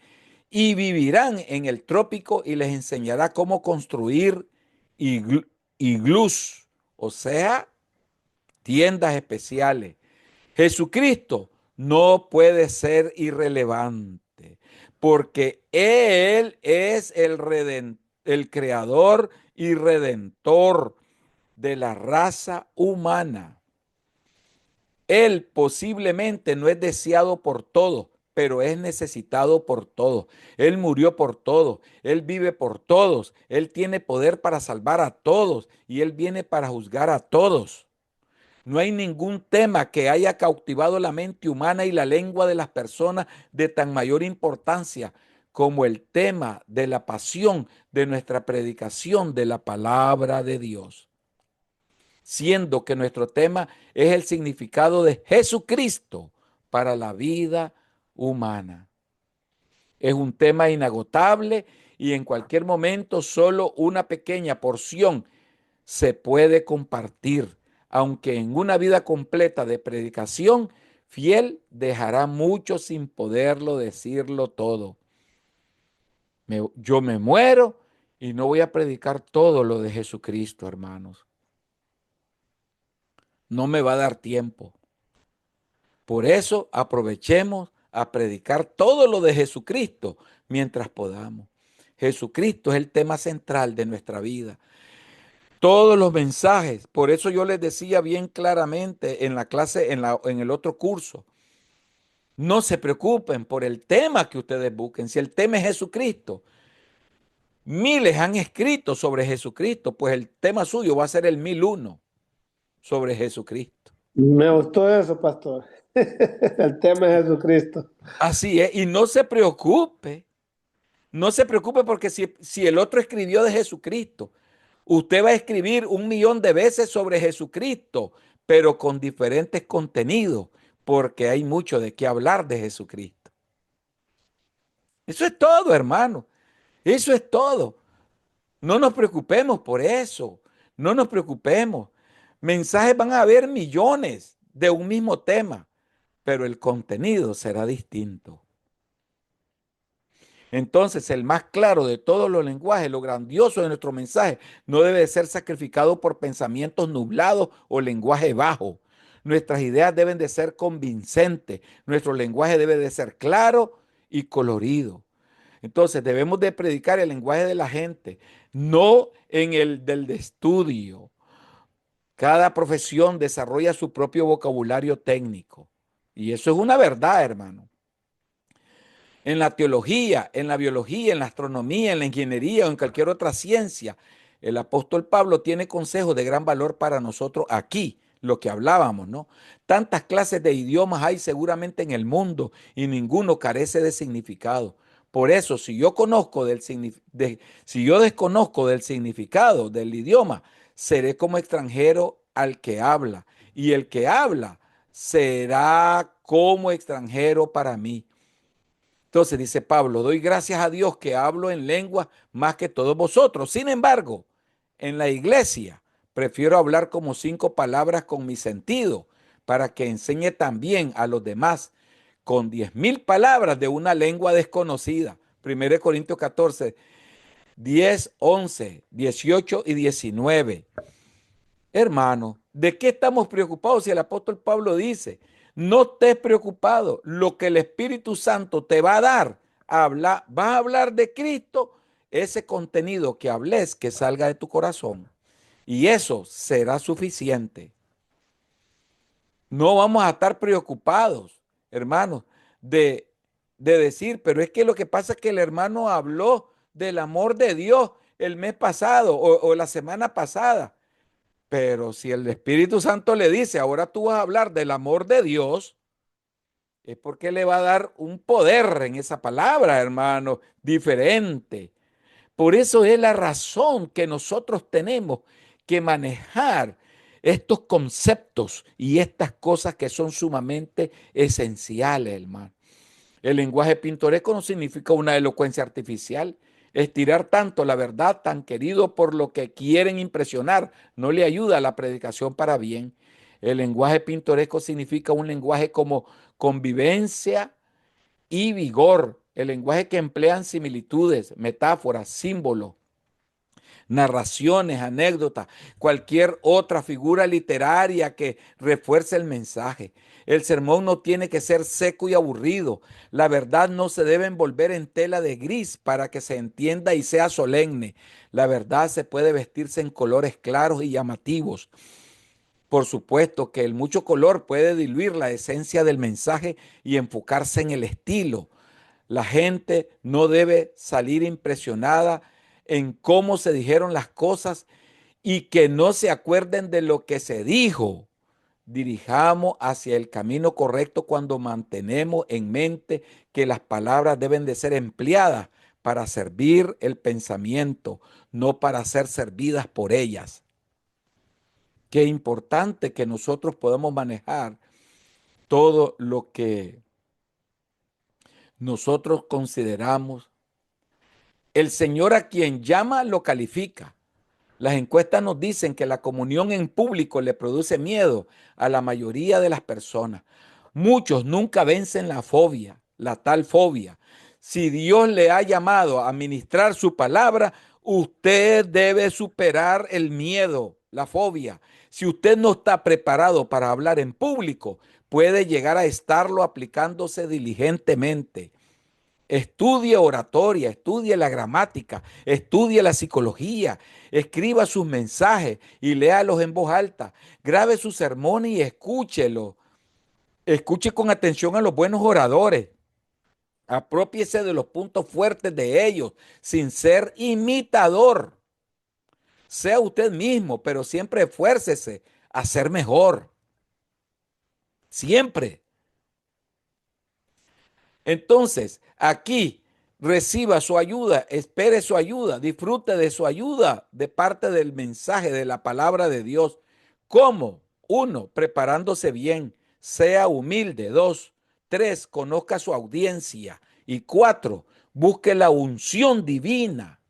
y vivirán en el trópico y les enseñará cómo construir iglús, o sea, tiendas especiales. Jesucristo no puede ser irrelevante porque Él es el creador y redentor de la raza humana. Él posiblemente no es deseado por todos, pero es necesitado por todos. Él murió por todos, Él vive por todos, Él tiene poder para salvar a todos y Él viene para juzgar a todos. No hay ningún tema que haya cautivado la mente humana y la lengua de las personas de tan mayor importancia como el tema de la pasión de nuestra predicación de la palabra de Dios, siendo que nuestro tema es el significado de Jesucristo para la vida humana. Es un tema inagotable y en cualquier momento solo una pequeña porción se puede compartir, aunque en una vida completa de predicación fiel dejará mucho sin poderlo decirlo todo. Yo me muero y no voy a predicar todo lo de Jesucristo, hermanos. No me va a dar tiempo. Por eso aprovechemos a predicar todo lo de Jesucristo mientras podamos. Jesucristo es el tema central de nuestra vida. Todos los mensajes, por eso yo les decía bien claramente en la clase, en el otro curso, no se preocupen por el tema que ustedes busquen. Si el tema es Jesucristo, miles han escrito sobre Jesucristo, pues el tema suyo va a ser el 1001 sobre Jesucristo. Me gustó eso, pastor. El tema es Jesucristo. Así es, y no se preocupe. No se preocupe porque si el otro escribió de Jesucristo, usted va a escribir 1.000.000 de veces sobre Jesucristo, pero con diferentes contenidos, porque hay mucho de qué hablar de Jesucristo. Eso es todo, hermano. Eso es todo. No nos preocupemos por eso. No nos preocupemos. Mensajes van a haber millones de un mismo tema, pero el contenido será distinto. Entonces, el más claro de todos los lenguajes, lo grandioso de nuestro mensaje, no debe ser sacrificado por pensamientos nublados o lenguaje bajo. Nuestras ideas deben de ser convincentes. Nuestro lenguaje debe de ser claro y colorido. Entonces, debemos de predicar el lenguaje de la gente, no en el del estudio. Cada profesión desarrolla su propio vocabulario técnico. Y eso es una verdad, hermano. En la teología, en la biología, en la astronomía, en la ingeniería o en cualquier otra ciencia. El apóstol Pablo tiene consejos de gran valor para nosotros aquí, lo que hablábamos, ¿no? Tantas clases de idiomas hay seguramente en el mundo y ninguno carece de significado. Por eso, si yo desconozco del significado del idioma, seré como extranjero al que habla, y el que habla será como extranjero para mí. Entonces dice Pablo, doy gracias a Dios que hablo en lengua más que todos vosotros. Sin embargo, en la iglesia prefiero hablar como 5 palabras con mi sentido para que enseñe también a los demás con 10.000 palabras de una lengua desconocida. 1 Corintios 14, 10, 11, 18 y 19. Hermano, ¿de qué estamos preocupados si el apóstol Pablo dice, no estés preocupado, lo que el Espíritu Santo te va a dar, vas a hablar de Cristo, ese contenido que hables, que salga de tu corazón, y eso será suficiente. No vamos a estar preocupados, hermanos, de decir, pero es que lo que pasa es que el hermano habló del amor de Dios el mes pasado o la semana pasada. Pero si el Espíritu Santo le dice, ahora tú vas a hablar del amor de Dios, es porque le va a dar un poder en esa palabra, hermano, diferente. Por eso es la razón que nosotros tenemos que manejar estos conceptos y estas cosas que son sumamente esenciales, hermano. El lenguaje pintoresco no significa una elocuencia artificial. Estirar tanto la verdad tan querido por lo que quieren impresionar no le ayuda a la predicación para bien. El lenguaje pintoresco significa un lenguaje como convivencia y vigor. El lenguaje que emplean similitudes, metáforas, símbolos, narraciones, anécdotas, cualquier otra figura literaria que refuerce el mensaje. El sermón no tiene que ser seco y aburrido. La verdad no se debe envolver en tela de gris para que se entienda y sea solemne. La verdad se puede vestirse en colores claros y llamativos Por supuesto que el mucho color puede diluir la esencia del mensaje y enfocarse en el estilo. La gente no debe salir impresionada en cómo se dijeron las cosas y que no se acuerden de lo que se dijo. Dirijamos hacia el camino correcto cuando mantenemos en mente que las palabras deben de ser empleadas para servir el pensamiento, no para ser servidas por ellas. Qué importante que nosotros podamos manejar todo lo que nosotros consideramos. El Señor a quien llama lo califica. Las encuestas nos dicen que la comunión en público le produce miedo a la mayoría de las personas. Muchos nunca vencen la fobia, la tal fobia. Si Dios le ha llamado a ministrar su palabra, usted debe superar el miedo, la fobia. Si usted no está preparado para hablar en público, puede llegar a estarlo aplicándose diligentemente. Estudie oratoria, estudie la gramática, estudie la psicología, escriba sus mensajes y léalos en voz alta. Grabe sus sermones y escúchelo. Escuche con atención a los buenos oradores. Aprópiese de los puntos fuertes de ellos sin ser imitador. Sea usted mismo, pero siempre esfuércese a ser mejor. Siempre. Entonces, aquí reciba su ayuda, espere su ayuda, disfrute de su ayuda de parte del mensaje de la palabra de Dios. ¿Cómo? 1, preparándose bien, sea humilde. 2, 3, conozca su audiencia. Y 4, busque la unción divina.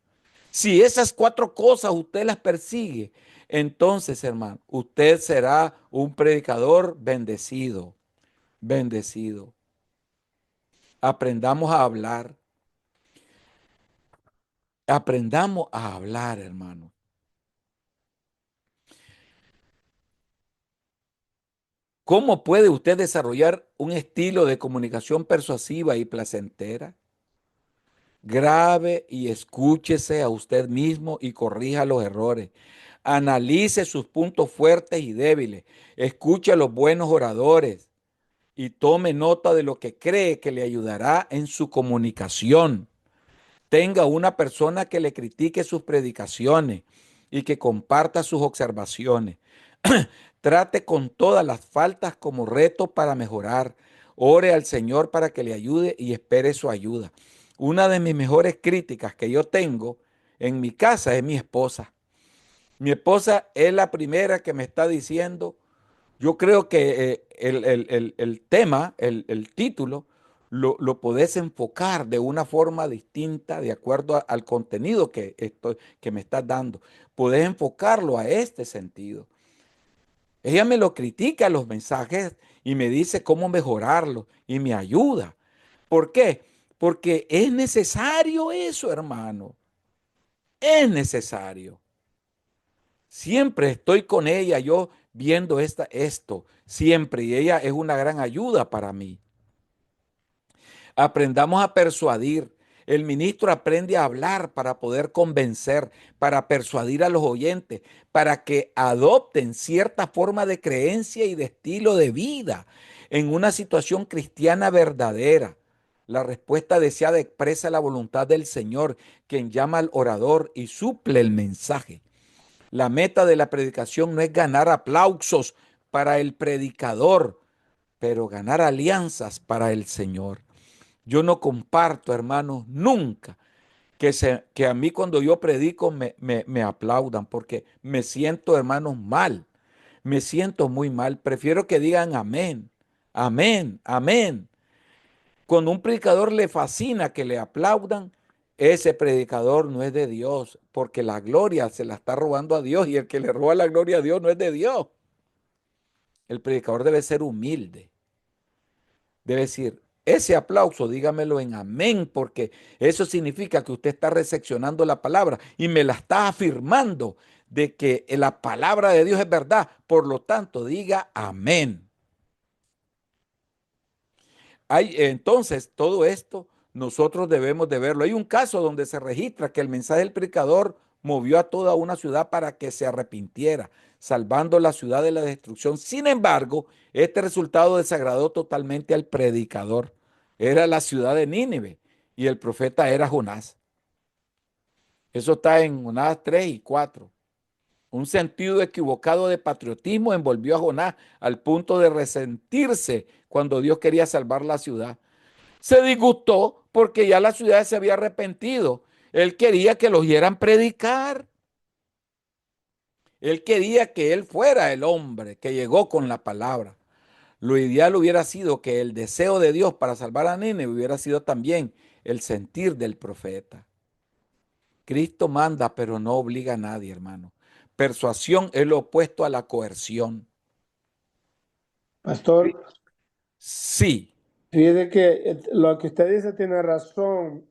Si esas 4 cosas usted las persigue, entonces, hermano, usted será un predicador bendecido, bendecido. Aprendamos a hablar. Aprendamos a hablar, hermano. ¿Cómo puede usted desarrollar un estilo de comunicación persuasiva y placentera? Grabe y escúchese a usted mismo y corrija los errores. Analice sus puntos fuertes y débiles. Escuche a los buenos oradores y tome nota de lo que cree que le ayudará en su comunicación. Tenga una persona que le critique sus predicaciones y que comparta sus observaciones. Trate con todas las faltas como reto para mejorar. Ore al Señor para que le ayude y espere su ayuda. Una de mis mejores críticas que yo tengo en mi casa es mi esposa. Mi esposa es la primera que me está diciendo, yo creo que el tema, el título, lo podés enfocar de una forma distinta de acuerdo al contenido que me estás dando. Podés enfocarlo a este sentido. Ella me lo critica los mensajes y me dice cómo mejorarlo y me ayuda. ¿Por qué? Porque es necesario eso, hermano. Es necesario. Siempre estoy con ella, yo viendo esto, siempre, y ella es una gran ayuda para mí. Aprendamos a persuadir. El ministro aprende a hablar para poder convencer, para persuadir a los oyentes, para que adopten cierta forma de creencia y de estilo de vida en una situación cristiana verdadera. La respuesta deseada expresa la voluntad del Señor, quien llama al orador y suple el mensaje. La meta de la predicación no es ganar aplausos para el predicador, pero ganar alianzas para el Señor. Yo no comparto, hermanos, nunca que a mí cuando yo predico me aplaudan, porque me siento, hermanos, mal. Me siento muy mal. Prefiero que digan amén, amén, amén. Cuando un predicador le fascina que le aplaudan, ese predicador no es de Dios, porque la gloria se la está robando a Dios y el que le roba la gloria a Dios no es de Dios. El predicador debe ser humilde. Debe decir, ese aplauso dígamelo en amén, porque eso significa que usted está recepcionando la palabra y me la está afirmando de que la palabra de Dios es verdad. Por lo tanto, diga amén. Entonces, todo esto nosotros debemos de verlo. Hay un caso donde se registra que el mensaje del predicador movió a toda una ciudad para que se arrepintiera. salvando la ciudad de la destrucción. Sin embargo, este resultado desagradó totalmente al predicador. Era la ciudad de Nínive y el profeta era Jonás. Eso está en Jonás 3 y 4. Un sentido equivocado de patriotismo envolvió a Jonás al punto de resentirse cuando Dios quería salvar la ciudad. Se disgustó porque ya la ciudad se había arrepentido. Él quería que lo oyeran predicar. Él quería que él fuera el hombre que llegó con la palabra. Lo ideal hubiera sido que el deseo de Dios para salvar a Nínive hubiera sido también el sentir del profeta. Cristo manda, pero no obliga a nadie, hermano. Persuasión es lo opuesto a la coerción. Pastor, Sí. fíjate que lo que usted dice tiene razón,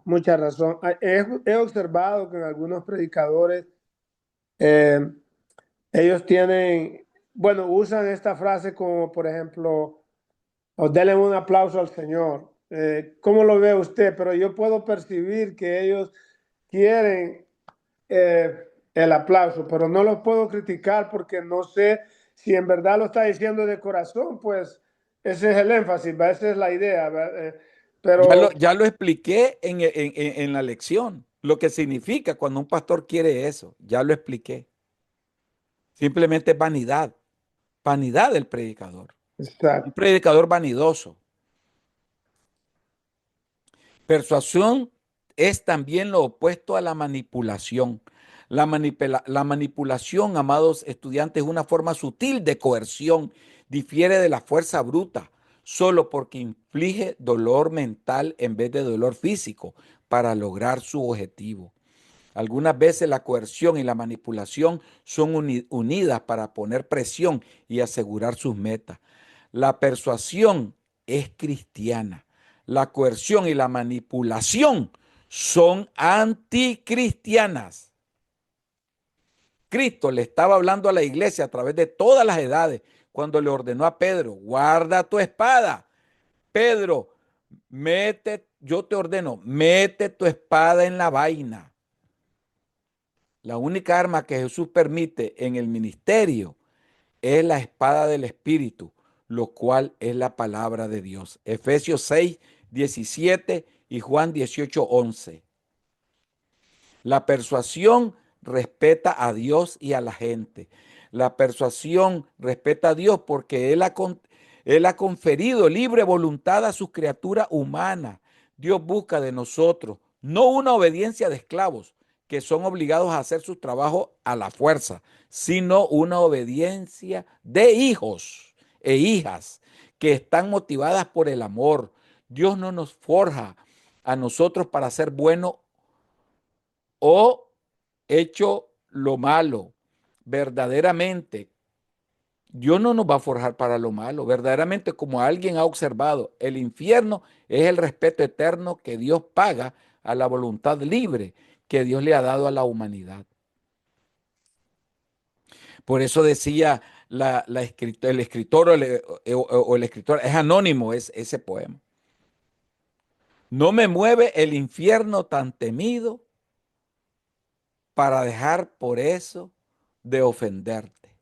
mucha razón. He observado que en algunos predicadores eh, ellos tienen, bueno, usan esta frase como, por ejemplo, o denle un aplauso al Señor. ¿Cómo lo ve usted? Pero yo puedo percibir que ellos quieren el aplauso, pero no lo puedo criticar porque no sé si en verdad lo está diciendo de corazón, pues ese es el énfasis, esa es la idea. Pero Ya lo expliqué en la lección, lo que significa cuando un pastor quiere eso. Ya lo expliqué. Simplemente es vanidad, vanidad del predicador. Un exacto. predicador vanidoso. Persuasión es también lo opuesto a la manipulación. La manipulación, amados estudiantes, es una forma sutil de coerción. Difiere de la fuerza bruta, solo porque inflige dolor mental en vez de dolor físico para lograr su objetivo. Algunas veces la coerción y la manipulación son unidas para poner presión y asegurar sus metas. La persuasión es cristiana. La coerción y la manipulación son anticristianas. Cristo le estaba hablando a la iglesia a través de todas las edades cuando le ordenó a Pedro, guarda tu espada. Pedro, yo te ordeno, mete tu espada en la vaina. La única arma que Jesús permite en el ministerio es la espada del Espíritu, lo cual es la palabra de Dios. Efesios 6, 17 y Juan 18, 11. La persuasión respeta a Dios y a la gente. La persuasión respeta a Dios porque Él ha conferido libre voluntad a sus criaturas humanas. Dios busca de nosotros no una obediencia de esclavos que son obligados a hacer su trabajo a la fuerza, sino una obediencia de hijos e hijas que están motivadas por el amor. Dios no nos forja a nosotros para ser buenos o hecho lo malo. Verdaderamente, Dios no nos va a forjar para lo malo. Verdaderamente, como alguien ha observado, el infierno es el respeto eterno que Dios paga a la voluntad libre que Dios le ha dado a la humanidad. Por eso decía el escritor o el escritor, es anónimo ese poema. No me mueve el infierno tan temido para dejar por eso de ofenderte.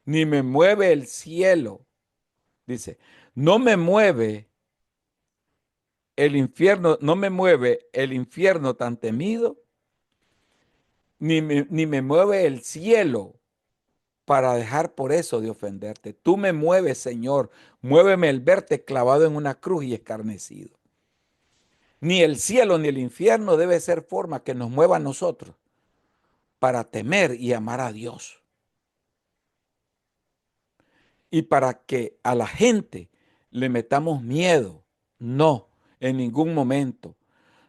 Ni me mueve el cielo. Dice, no me mueve el infierno, no me mueve el infierno tan temido, ni me mueve el cielo para dejar por eso de ofenderte. Tú me mueves, Señor, muéveme el verte clavado en una cruz y escarnecido. Ni el cielo ni el infierno debe ser forma que nos mueva a nosotros para temer y amar a Dios. Y para que a la gente le metamos miedo. No, en ningún momento.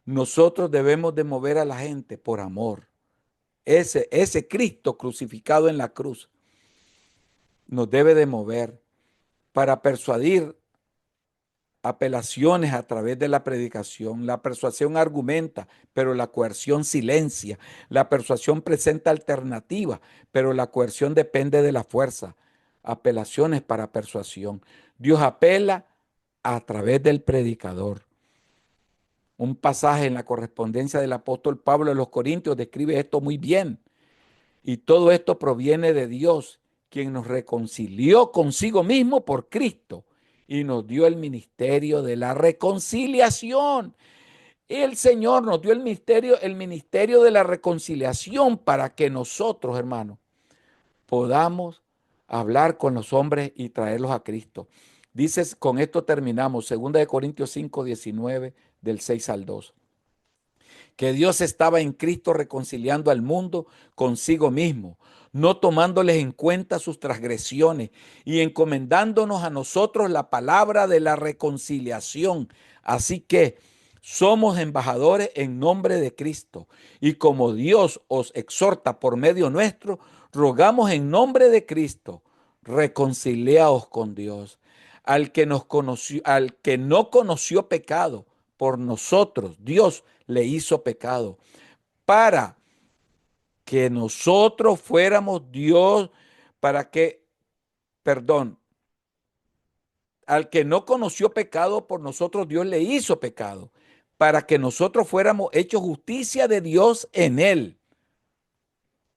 Nosotros debemos de mover a la gente por amor. Ese Cristo crucificado en la cruz nos debe de mover para persuadir apelaciones a través de la predicación. La persuasión argumenta, pero la coerción silencia. La persuasión presenta alternativas, pero la coerción depende de la fuerza. Apelaciones para persuasión. Dios apela a través del predicador. Un pasaje en la correspondencia del apóstol Pablo a los Corintios describe esto muy bien. Y todo esto proviene de Dios, quien nos reconcilió consigo mismo por Cristo y nos dio el ministerio de la reconciliación. El Señor nos dio el ministerio de la reconciliación para que nosotros, hermanos, podamos hablar con los hombres y traerlos a Cristo. Dices, con esto terminamos, 2 Corintios 5:19, del 6 al 2, que Dios estaba en Cristo reconciliando al mundo consigo mismo, no tomándoles en cuenta sus transgresiones y encomendándonos a nosotros la palabra de la reconciliación. Así que somos embajadores en nombre de Cristo, y como Dios os exhorta por medio nuestro, rogamos en nombre de Cristo, reconciliaos con Dios. Al que no conoció pecado, por nosotros Dios le hizo pecado, para que nosotros fuéramos Dios, para que, perdón, al que no conoció pecado, por nosotros Dios le hizo pecado, para que nosotros fuéramos hechos justicia de Dios en él.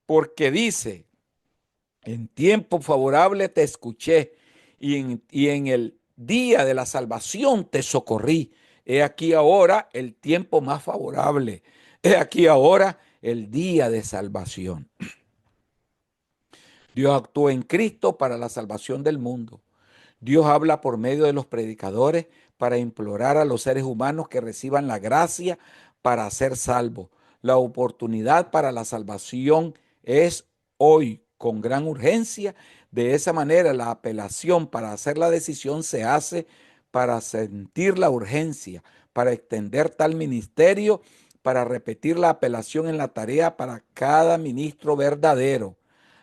Porque dice, en tiempo favorable te escuché, y en el día de la salvación te socorrí. He aquí ahora el tiempo más favorable. He aquí ahora el día de salvación. Dios actuó en Cristo para la salvación del mundo. Dios habla por medio de los predicadores para implorar a los seres humanos que reciban la gracia para ser salvos. La oportunidad para la salvación es hoy con gran urgencia. De esa manera, la apelación para hacer la decisión se hace para sentir la urgencia, para extender tal ministerio, para repetir la apelación en la tarea para cada ministro verdadero.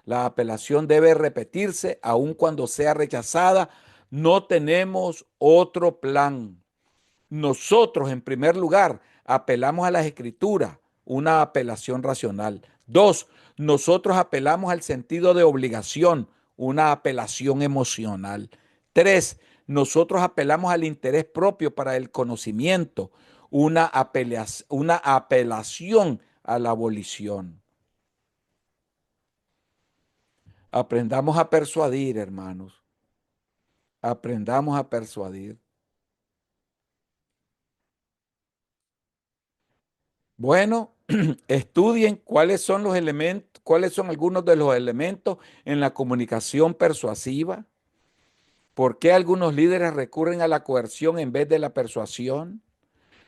La apelación debe repetirse aun cuando sea rechazada. No tenemos otro plan. Nosotros, en primer lugar, apelamos a las escrituras, una apelación racional. Dos, nosotros apelamos al sentido de obligación, una apelación emocional. Tres, nosotros apelamos al interés propio para el conocimiento, una apelación a la abolición. Aprendamos a persuadir, hermanos. Aprendamos a persuadir. Bueno, estudien cuáles son los elementos, cuáles son algunos de los elementos en la comunicación persuasiva. ¿Por qué algunos líderes recurren a la coerción en vez de la persuasión?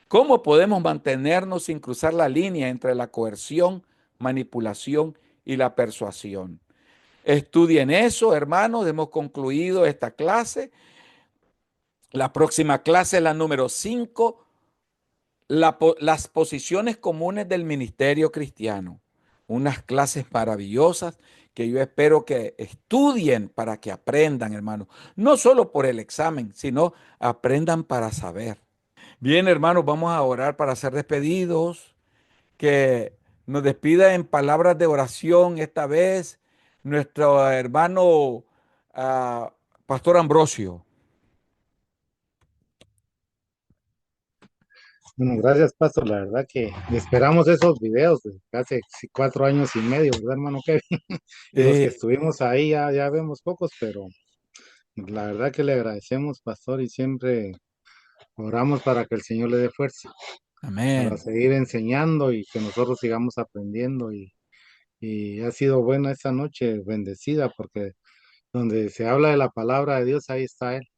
¿Cómo podemos mantenernos sin cruzar la línea entre la coerción, manipulación y la persuasión? Estudien eso, hermanos. Hemos concluido esta clase. La próxima clase es la número 5. Las posiciones comunes del ministerio cristiano. Unas clases maravillosas que yo espero que estudien para que aprendan, hermanos. No solo por el examen, sino aprendan para saber. Bien, hermanos, vamos a orar para ser despedidos. Que nos despida en palabras de oración esta vez nuestro hermano Pastor Ambrosio. Bueno, gracias, Pastor. La verdad que esperamos esos videos de hace 4 años y medio, ¿verdad, hermano Kevin? Y los que Sí, estuvimos ahí ya vemos pocos, pero la verdad que le agradecemos, Pastor, y siempre oramos para que el Señor le dé fuerza, para amén, seguir enseñando y que nosotros sigamos aprendiendo. Y ha sido buena esta noche, bendecida, porque donde se habla de la palabra de Dios, ahí está Él.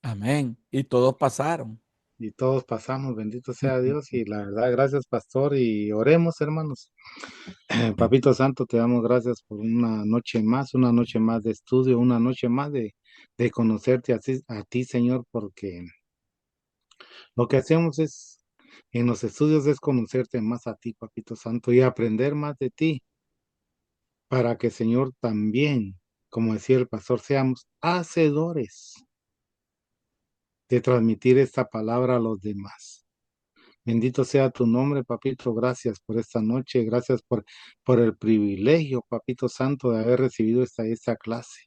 amén. Y todos pasaron. Y todos pasamos, bendito sea Dios. Y la verdad, gracias, Pastor. Y oremos, hermanos. Papito Santo, te damos gracias por una noche más de estudio, una noche más de conocerte a ti, Señor, porque lo que hacemos es, en los estudios es conocerte más a ti, Papito Santo, y aprender más de ti, para que, Señor, también, como decía el pastor, seamos hacedores de transmitir esta palabra a los demás. Bendito sea tu nombre, papito. Gracias por esta noche. Gracias por el privilegio, papito santo, de haber recibido esta clase.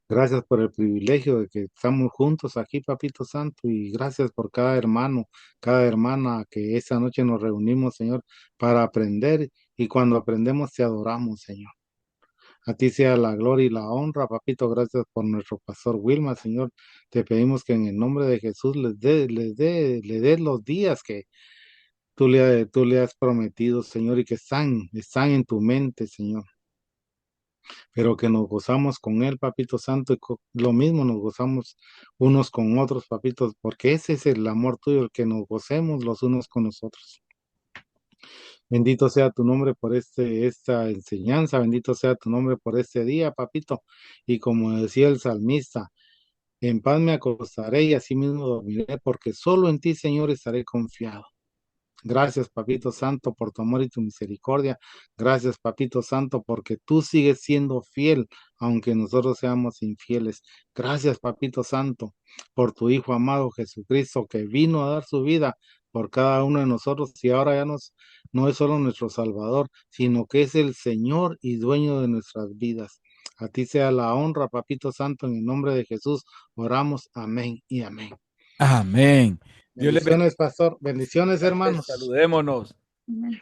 Gracias por el privilegio de que estamos juntos aquí, papito santo. Y gracias por cada hermano, cada hermana que esta noche nos reunimos, Señor, para aprender y cuando aprendemos te adoramos, Señor. A ti sea la gloria y la honra, papito. Gracias por nuestro pastor Wilma, Señor. Te pedimos que en el nombre de Jesús le des los días que tú le has prometido, Señor, y que están en tu mente, Señor. Pero que nos gozamos con Él, Papito Santo, y lo mismo nos gozamos unos con otros, papitos, porque ese es el amor tuyo, el que nos gocemos los unos con los otros. Bendito sea tu nombre por esta enseñanza, bendito sea tu nombre por este día, papito. Y como decía el salmista, en paz me acostaré y así mismo dormiré, porque solo en ti, Señor, estaré confiado. Gracias, Papito Santo, por tu amor y tu misericordia. Gracias, Papito Santo, porque tú sigues siendo fiel, aunque nosotros seamos infieles. Gracias, Papito Santo, por tu Hijo amado Jesucristo, que vino a dar su vida por cada uno de nosotros y ahora ya no es solo nuestro Salvador, sino que es el Señor y dueño de nuestras vidas. A ti sea la honra, Papito Santo, en el nombre de Jesús. Oramos. Amén y amén. Amén. Dios les bendiga. Bendiciones, pastor. Bendiciones, hermanos. Saludémonos.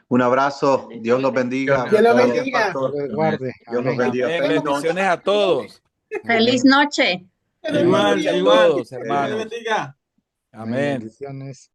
Un abrazo, Dios los bendiga. Dios los Gracias, bendiga. pastor. Dios les guarde. Dios los Amén. bendiga. Amén. Feliz noche. Bendiciones a todos. Feliz noche. Feliz noche a todos, hermanos. Bendiga. Amén. Bendiciones.